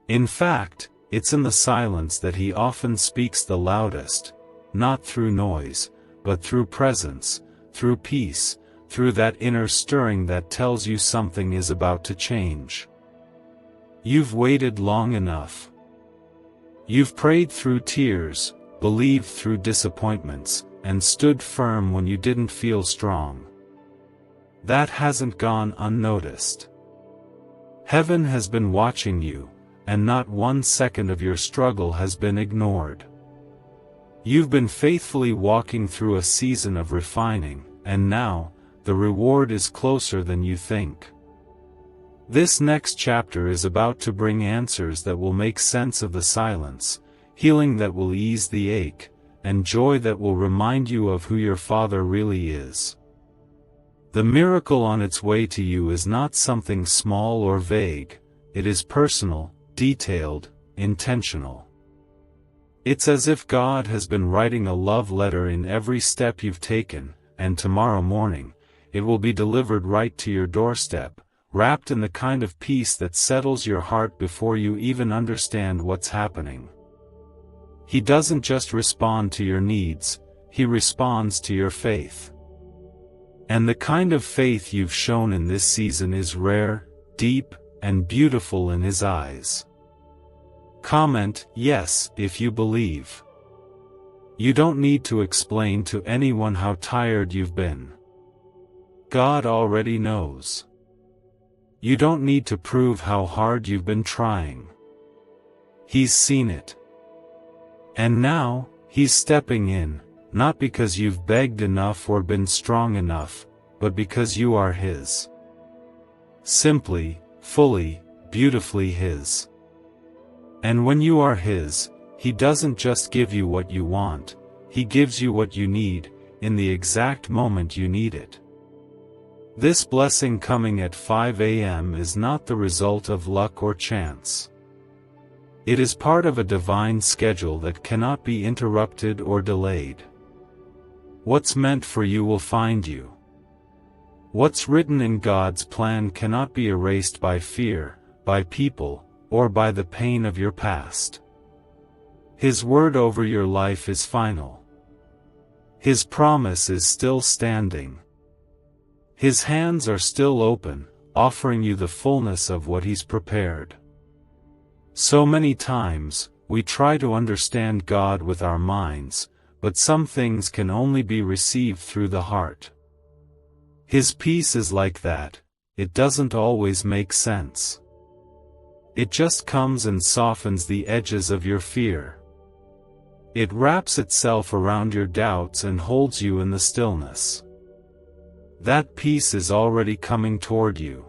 A: In fact, it's in the silence that He often speaks the loudest, not through noise, but through presence, through peace, through that inner stirring that tells you something is about to change. You've waited long enough. You've prayed through tears, believed through disappointments, and stood firm when you didn't feel strong. That hasn't gone unnoticed. Heaven has been watching you, and not 1 second of your struggle has been ignored. You've been faithfully walking through a season of refining, and now, the reward is closer than you think. This next chapter is about to bring answers that will make sense of the silence, healing that will ease the ache, and joy that will remind you of who your Father really is. The miracle on its way to you is not something small or vague, it is personal, detailed, intentional. It's as if God has been writing a love letter in every step you've taken, and tomorrow morning, it will be delivered right to your doorstep, wrapped in the kind of peace that settles your heart before you even understand what's happening. He doesn't just respond to your needs, He responds to your faith. And the kind of faith you've shown in this season is rare, deep, and beautiful in His eyes. Comment yes if you believe. You don't need to explain to anyone how tired you've been. God already knows. You don't need to prove how hard you've been trying. He's seen it. And now, He's stepping in, not because you've begged enough or been strong enough, but because you are His. Simply, fully, beautifully His. And when you are His, He doesn't just give you what you want, He gives you what you need, in the exact moment you need it. This blessing coming at 5 a.m. is not the result of luck or chance. It is part of a divine schedule that cannot be interrupted or delayed. What's meant for you will find you. What's written in God's plan cannot be erased by fear, by people, or by the pain of your past. His word over your life is final. His promise is still standing. His hands are still open, offering you the fullness of what He's prepared. So many times, we try to understand God with our minds, but some things can only be received through the heart. His peace is like that, it doesn't always make sense. It just comes and softens the edges of your fear. It wraps itself around your doubts and holds you in the stillness. That peace is already coming toward you.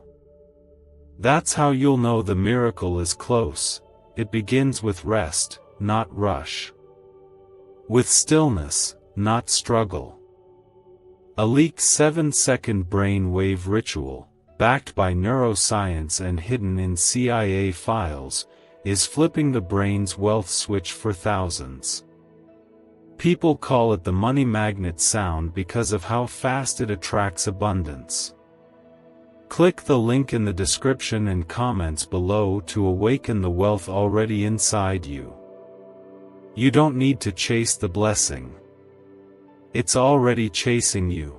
A: That's how you'll know the miracle is close. It begins with rest, not rush. With stillness, not struggle. A leaked 7-second brainwave ritual, backed by neuroscience and hidden in CIA files, is flipping the brain's wealth switch for thousands. People call it the money magnet sound because of how fast it attracts abundance. Click the link in the description and comments below to awaken the wealth already inside you. You don't need to chase the blessing. It's already chasing you.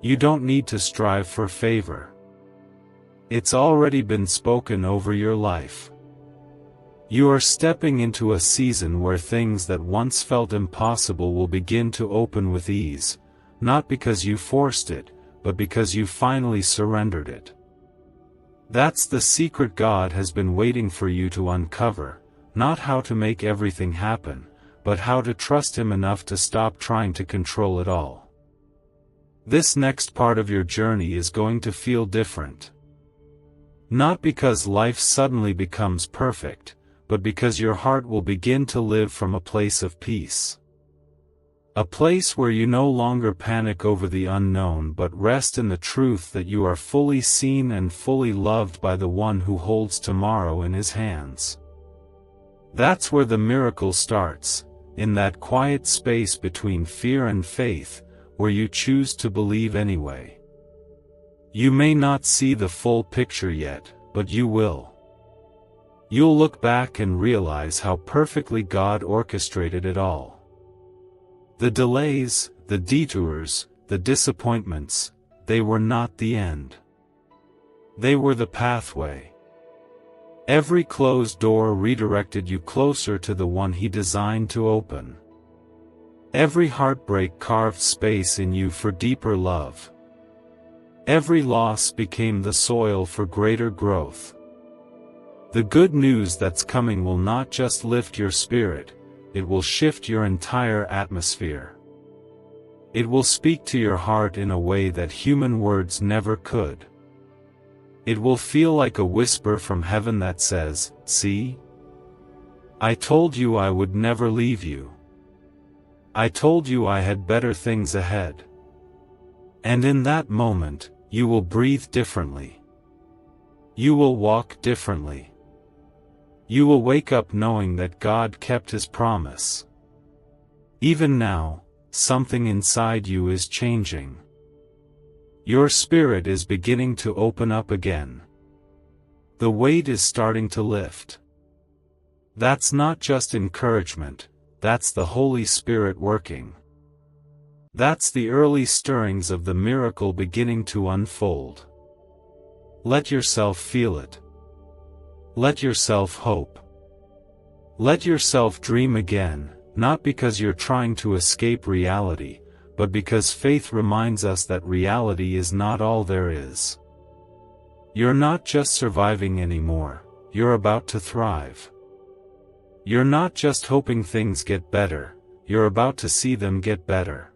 A: You don't need to strive for favor. It's already been spoken over your life. You are stepping into a season where things that once felt impossible will begin to open with ease, not because you forced it, but because you finally surrendered it. That's the secret God has been waiting for you to uncover, not how to make everything happen, but how to trust Him enough to stop trying to control it all. This next part of your journey is going to feel different. Not because life suddenly becomes perfect, but because your heart will begin to live from a place of peace. A place where you no longer panic over the unknown but rest in the truth that you are fully seen and fully loved by the one who holds tomorrow in His hands. That's where the miracle starts, in that quiet space between fear and faith, where you choose to believe anyway. You may not see the full picture yet, but you will. You'll look back and realize how perfectly God orchestrated it all. The delays, the detours, the disappointments, they were not the end. They were the pathway. Every closed door redirected you closer to the one He designed to open. Every heartbreak carved space in you for deeper love. Every loss became the soil for greater growth. The good news that's coming will not just lift your spirit, it will shift your entire atmosphere. It will speak to your heart in a way that human words never could. It will feel like a whisper from heaven that says, "See? I told you I would never leave you. I told you I had better things ahead." And in that moment, you will breathe differently. You will walk differently. You will wake up knowing that God kept His promise. Even now, something inside you is changing. Your spirit is beginning to open up again. The weight is starting to lift. That's not just encouragement, that's the Holy Spirit working. That's the early stirrings of the miracle beginning to unfold. Let yourself feel it. Let yourself hope. Let yourself dream again, not because you're trying to escape reality, but because faith reminds us that reality is not all there is. You're not just surviving anymore, you're about to thrive. You're not just hoping things get better, you're about to see them get better.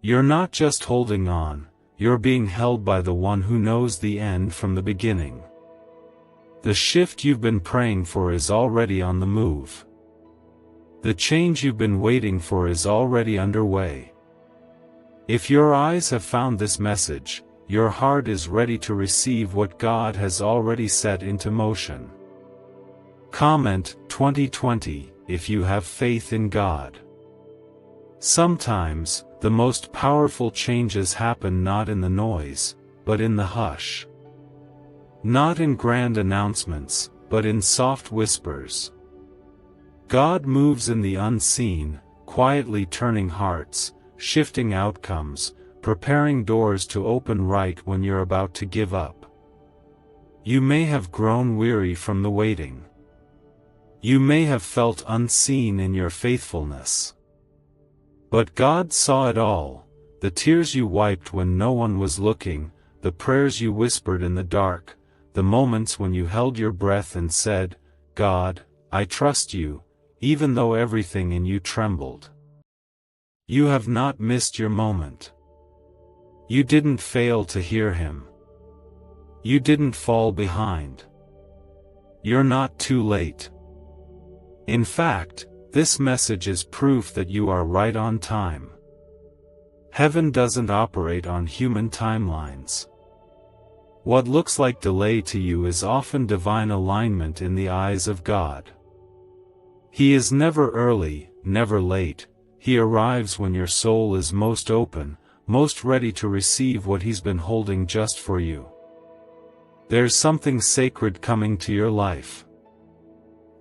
A: You're not just holding on, you're being held by the one who knows the end from the beginning. The shift you've been praying for is already on the move. The change you've been waiting for is already underway. If your eyes have found this message, your heart is ready to receive what God has already set into motion. Comment 2020 if you have faith in God. Sometimes, the most powerful changes happen not in the noise, but in the hush. Not in grand announcements, but in soft whispers. God moves in the unseen, quietly turning hearts, shifting outcomes, preparing doors to open right when you're about to give up. You may have grown weary from the waiting. You may have felt unseen in your faithfulness. But God saw it all, the tears you wiped when no one was looking, the prayers you whispered in the dark, the moments when you held your breath and said, "God, I trust you," even though everything in you trembled. You have not missed your moment. You didn't fail to hear Him. You didn't fall behind. You're not too late. In fact, this message is proof that you are right on time. Heaven doesn't operate on human timelines. What looks like delay to you is often divine alignment in the eyes of God. He is never early, never late. He arrives when your soul is most open, most ready to receive what He's been holding just for you. There's something sacred coming to your life.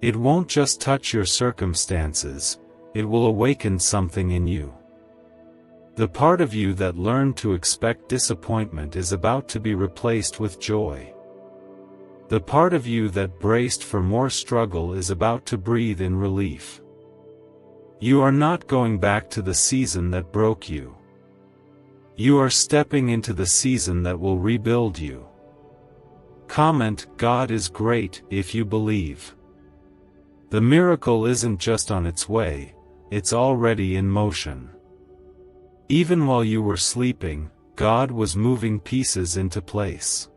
A: It won't just touch your circumstances, it will awaken something in you. The part of you that learned to expect disappointment is about to be replaced with joy. The part of you that braced for more struggle is about to breathe in relief. You are not going back to the season that broke you. You are stepping into the season that will rebuild you. Comment, "God is great," if you believe. The miracle isn't just on its way, it's already in motion. Even while you were sleeping, God was moving pieces into place.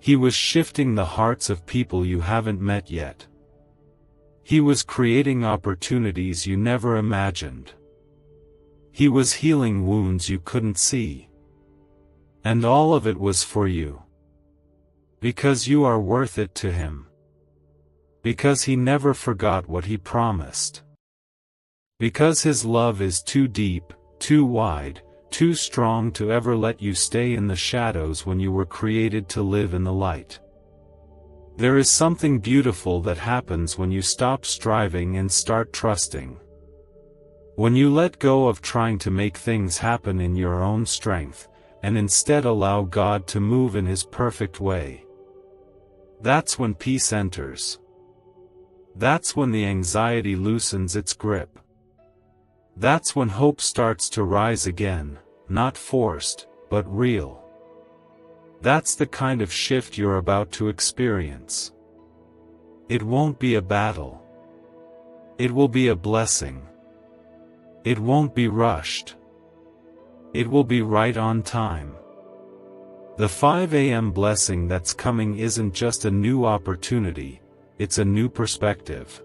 A: He was shifting the hearts of people you haven't met yet. He was creating opportunities you never imagined. He was healing wounds you couldn't see. And all of it was for you. Because you are worth it to Him. Because He never forgot what He promised. Because His love is too deep, too wide, too strong to ever let you stay in the shadows when you were created to live in the light. There is something beautiful that happens when you stop striving and start trusting. When you let go of trying to make things happen in your own strength, and instead allow God to move in His perfect way. That's when peace enters. That's when the anxiety loosens its grip. That's when hope starts to rise again, not forced, but real. That's the kind of shift you're about to experience. It won't be a battle. It will be a blessing. It won't be rushed. It will be right on time. The 5 a.m. blessing that's coming isn't just a new opportunity, it's a new perspective.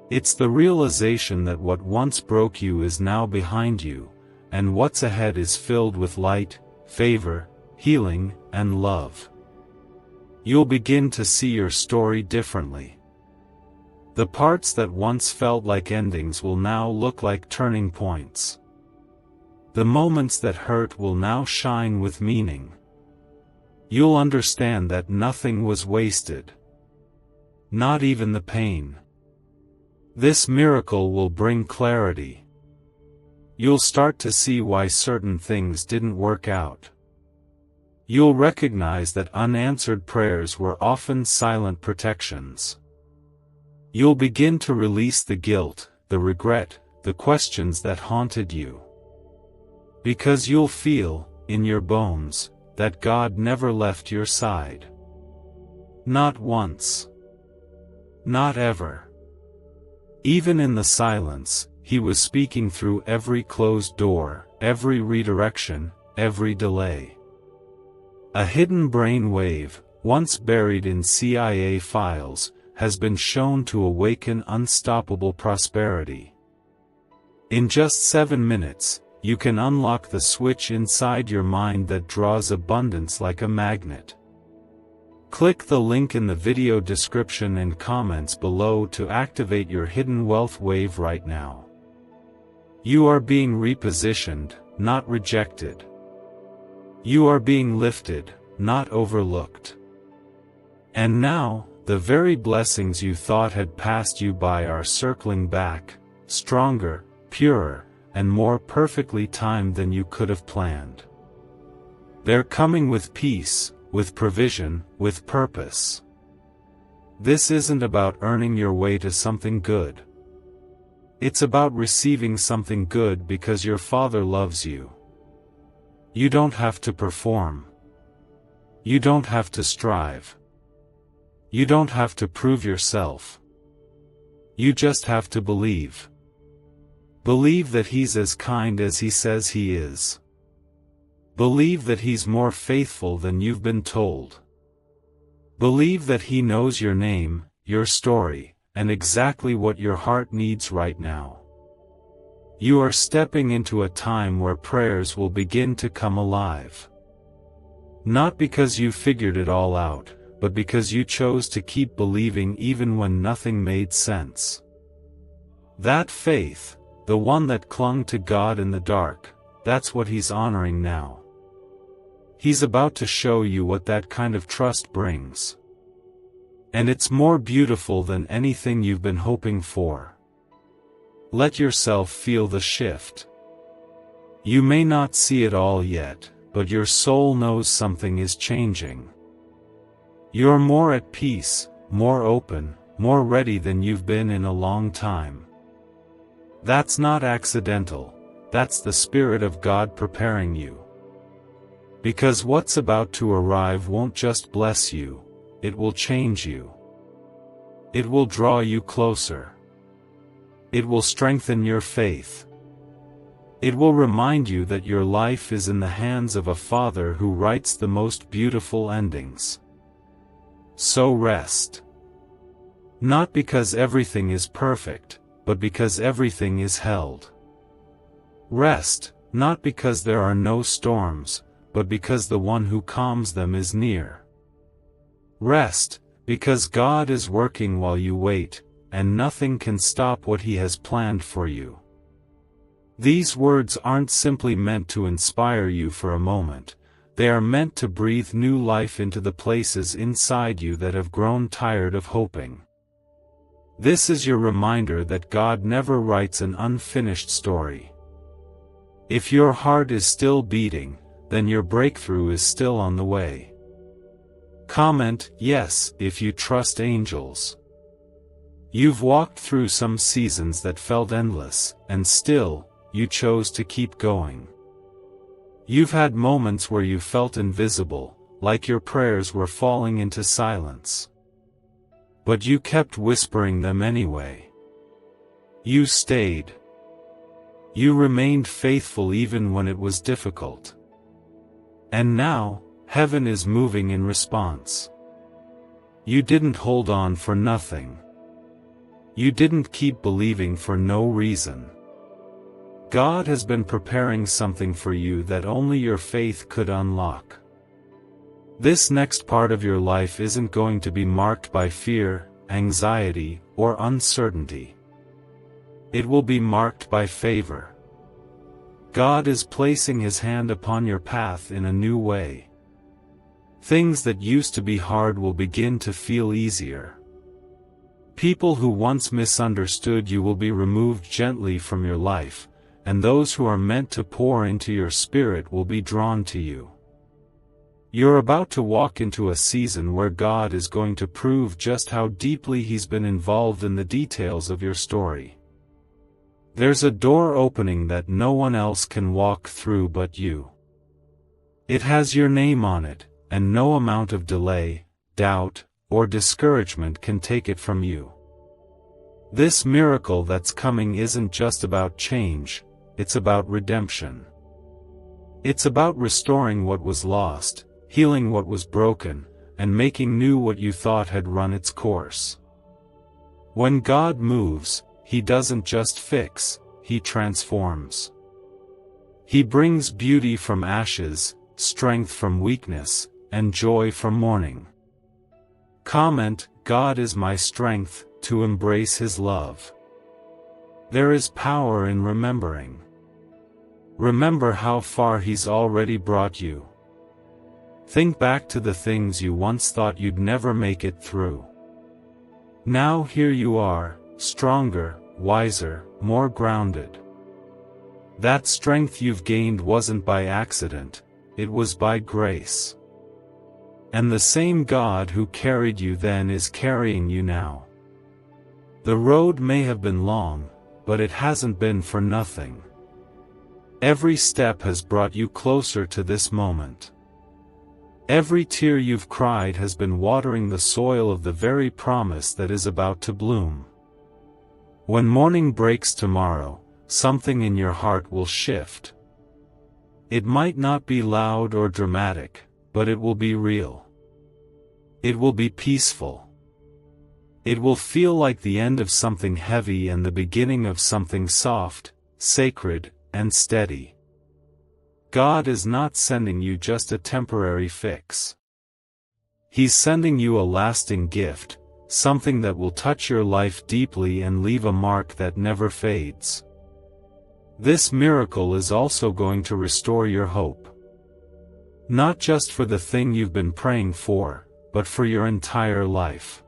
A: It's the realization that what once broke you is now behind you, and what's ahead is filled with light, favor, healing, and love. You'll begin to see your story differently. The parts that once felt like endings will now look like turning points. The moments that hurt will now shine with meaning. You'll understand that nothing was wasted. Not even the pain. This miracle will bring clarity. You'll start to see why certain things didn't work out. You'll recognize that unanswered prayers were often silent protections. You'll begin to release the guilt, the regret, the questions that haunted you. Because you'll feel, in your bones, that God never left your side. Not once. Not ever. Even in the silence, He was speaking through every closed door, every redirection, every delay. A hidden brain wave, once buried in CIA files, has been shown to awaken unstoppable prosperity. In just 7 minutes, you can unlock the switch inside your mind that draws abundance like a magnet. Click the link in the video description and comments below to activate your hidden wealth wave right now. You are being repositioned, not rejected. You are being lifted, not overlooked. And now, the very blessings you thought had passed you by are circling back, stronger, purer, and more perfectly timed than you could have planned. They're coming with peace, with provision, with purpose. This isn't about earning your way to something good. It's about receiving something good because your Father loves you. You don't have to perform. You don't have to strive. You don't have to prove yourself. You just have to believe. Believe that He's as kind as He says He is. Believe that He's more faithful than you've been told. Believe that He knows your name, your story, and exactly what your heart needs right now. You are stepping into a time where prayers will begin to come alive. Not because you figured it all out, but because you chose to keep believing even when nothing made sense. That faith, the one that clung to God in the dark, that's what He's honoring now. He's about to show you what that kind of trust brings. And it's more beautiful than anything you've been hoping for. Let yourself feel the shift. You may not see it all yet, but your soul knows something is changing. You're more at peace, more open, more ready than you've been in a long time. That's not accidental, that's the Spirit of God preparing you. Because what's about to arrive won't just bless you, it will change you. It will draw you closer. It will strengthen your faith. It will remind you that your life is in the hands of a Father who writes the most beautiful endings. So rest. Not because everything is perfect, but because everything is held. Rest, not because there are no storms, but because the one who calms them is near. Rest, because God is working while you wait, and nothing can stop what He has planned for you. These words aren't simply meant to inspire you for a moment, they are meant to breathe new life into the places inside you that have grown tired of hoping. This is your reminder that God never writes an unfinished story. If your heart is still beating, then your breakthrough is still on the way. Comment yes if you trust angels. You've walked through some seasons that felt endless, and still, you chose to keep going. You've had moments where you felt invisible, like your prayers were falling into silence. But you kept whispering them anyway. You stayed. You remained faithful even when it was difficult. And now, heaven is moving in response. You didn't hold on for nothing. You didn't keep believing for no reason. God has been preparing something for you that only your faith could unlock. This next part of your life isn't going to be marked by fear, anxiety, or uncertainty. It will be marked by favor. God is placing His hand upon your path in a new way. Things that used to be hard will begin to feel easier. People who once misunderstood you will be removed gently from your life, and those who are meant to pour into your spirit will be drawn to you. You're about to walk into a season where God is going to prove just how deeply He's been involved in the details of your story. There's a door opening that no one else can walk through but you. It has your name on it, and no amount of delay, doubt, or discouragement can take it from you. This miracle that's coming isn't just about change, it's about redemption. It's about restoring what was lost, healing what was broken, and making new what you thought had run its course. When God moves, He doesn't just fix, He transforms. He brings beauty from ashes, strength from weakness, and joy from mourning. Comment, God is my strength, to embrace His love. There is power in remembering. Remember how far He's already brought you. Think back to the things you once thought you'd never make it through. Now here you are, stronger, wiser, more grounded. That strength you've gained wasn't by accident, it was by grace. And the same God who carried you then is carrying you now. The road may have been long, but it hasn't been for nothing. Every step has brought you closer to this moment. Every tear you've cried has been watering the soil of the very promise that is about to bloom. When morning breaks tomorrow, something in your heart will shift. It might not be loud or dramatic, but it will be real. It will be peaceful. It will feel like the end of something heavy and the beginning of something soft, sacred, and steady. God is not sending you just a temporary fix. He's sending you a lasting gift, something that will touch your life deeply and leave a mark that never fades. This miracle is also going to restore your hope. Not just for the thing you've been praying for, but for your entire life.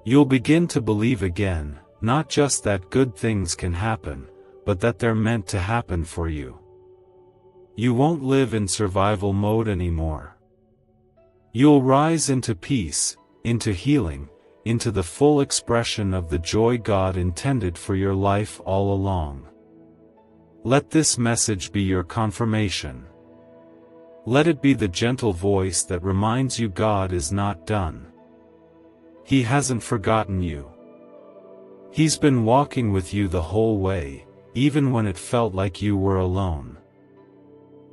A: You'll begin to believe again, not just that good things can happen, but that they're meant to happen for you. You won't live in survival mode anymore. You'll rise into peace, into healing, into the full expression of the joy God intended for your life all along. Let this message be your confirmation. Let it be the gentle voice that reminds you God is not done. He hasn't forgotten you. He's been walking with you the whole way, even when it felt like you were alone.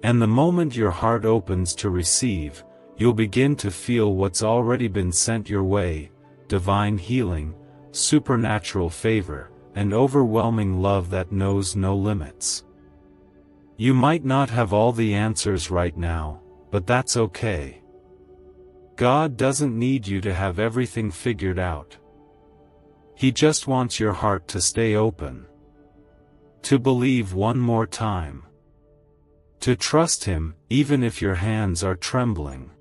A: And the moment your heart opens to receive, you'll begin to feel what's already been sent your way: divine healing, supernatural favor, and overwhelming love that knows no limits. You might not have all the answers right now, but that's okay. God doesn't need you to have everything figured out. He just wants your heart to stay open. To believe one more time. To trust Him, even if your hands are trembling.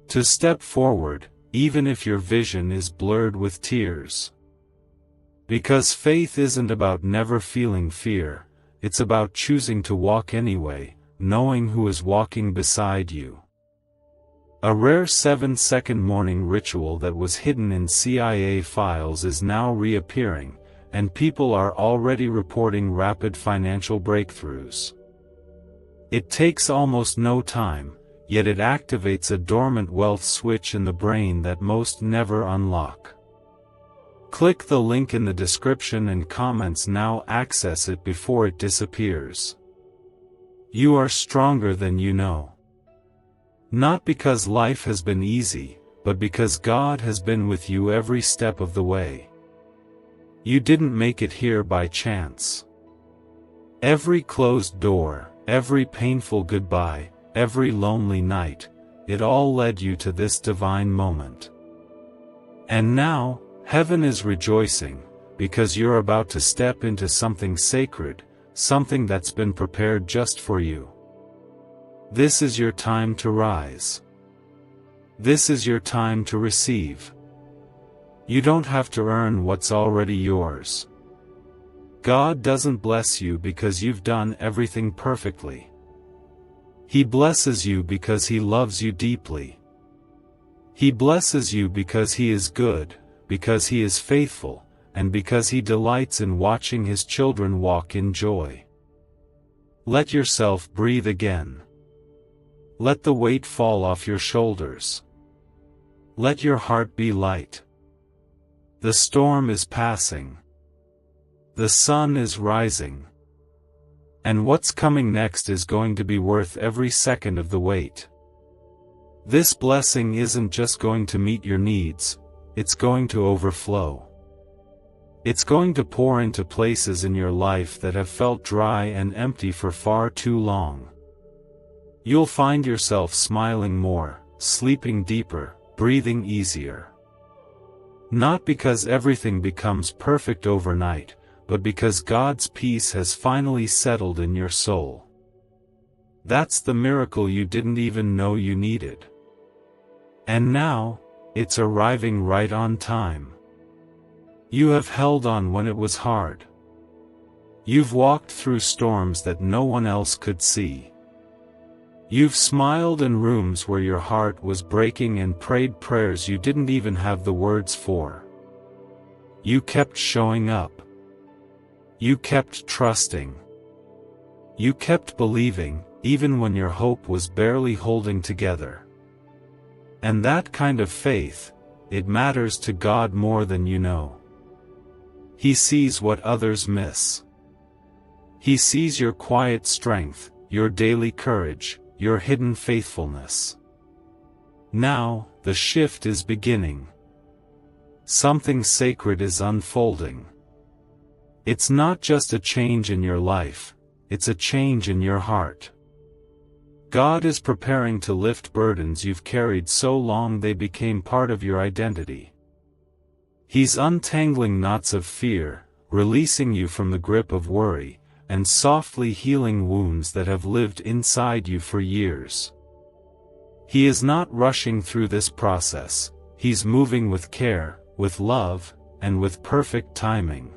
A: To step forward, even if your vision is blurred with tears. Because faith isn't about never feeling fear, it's about choosing to walk anyway, knowing who is walking beside you. A rare 7-second morning ritual that was hidden in CIA files is now reappearing, and people are already reporting rapid financial breakthroughs. It takes almost no time, yet it activates a dormant wealth switch in the brain that most never unlock. Click the link in the description and comments now. Access it before it disappears. You are stronger than you know. Not because life has been easy, but because God has been with you every step of the way. You didn't make it here by chance. Every closed door, every painful goodbye, every lonely night, it all led you to this divine moment. And now, heaven is rejoicing, because you're about to step into something sacred, something that's been prepared just for you. This is your time to rise. This is your time to receive. You don't have to earn what's already yours. God doesn't bless you because you've done everything perfectly. He blesses you because He loves you deeply. He blesses you because He is good, because He is faithful, and because He delights in watching His children walk in joy. Let yourself breathe again. Let the weight fall off your shoulders. Let your heart be light. The storm is passing. The sun is rising. And what's coming next is going to be worth every second of the wait. This blessing isn't just going to meet your needs, it's going to overflow. It's going to pour into places in your life that have felt dry and empty for far too long. You'll find yourself smiling more, sleeping deeper, breathing easier. Not because everything becomes perfect overnight, but because God's peace has finally settled in your soul. That's the miracle you didn't even know you needed. And now, it's arriving right on time. You have held on when it was hard. You've walked through storms that no one else could see. You've smiled in rooms where your heart was breaking and prayed prayers you didn't even have the words for. You kept showing up. You kept trusting. You kept believing, even when your hope was barely holding together. And that kind of faith, it matters to God more than you know. He sees what others miss. He sees your quiet strength, your daily courage, your hidden faithfulness. Now, the shift is beginning. Something sacred is unfolding. It's not just a change in your life, it's a change in your heart. God is preparing to lift burdens you've carried so long they became part of your identity. He's untangling knots of fear, releasing you from the grip of worry, and softly healing wounds that have lived inside you for years. He is not rushing through this process, he's moving with care, with love, and with perfect timing.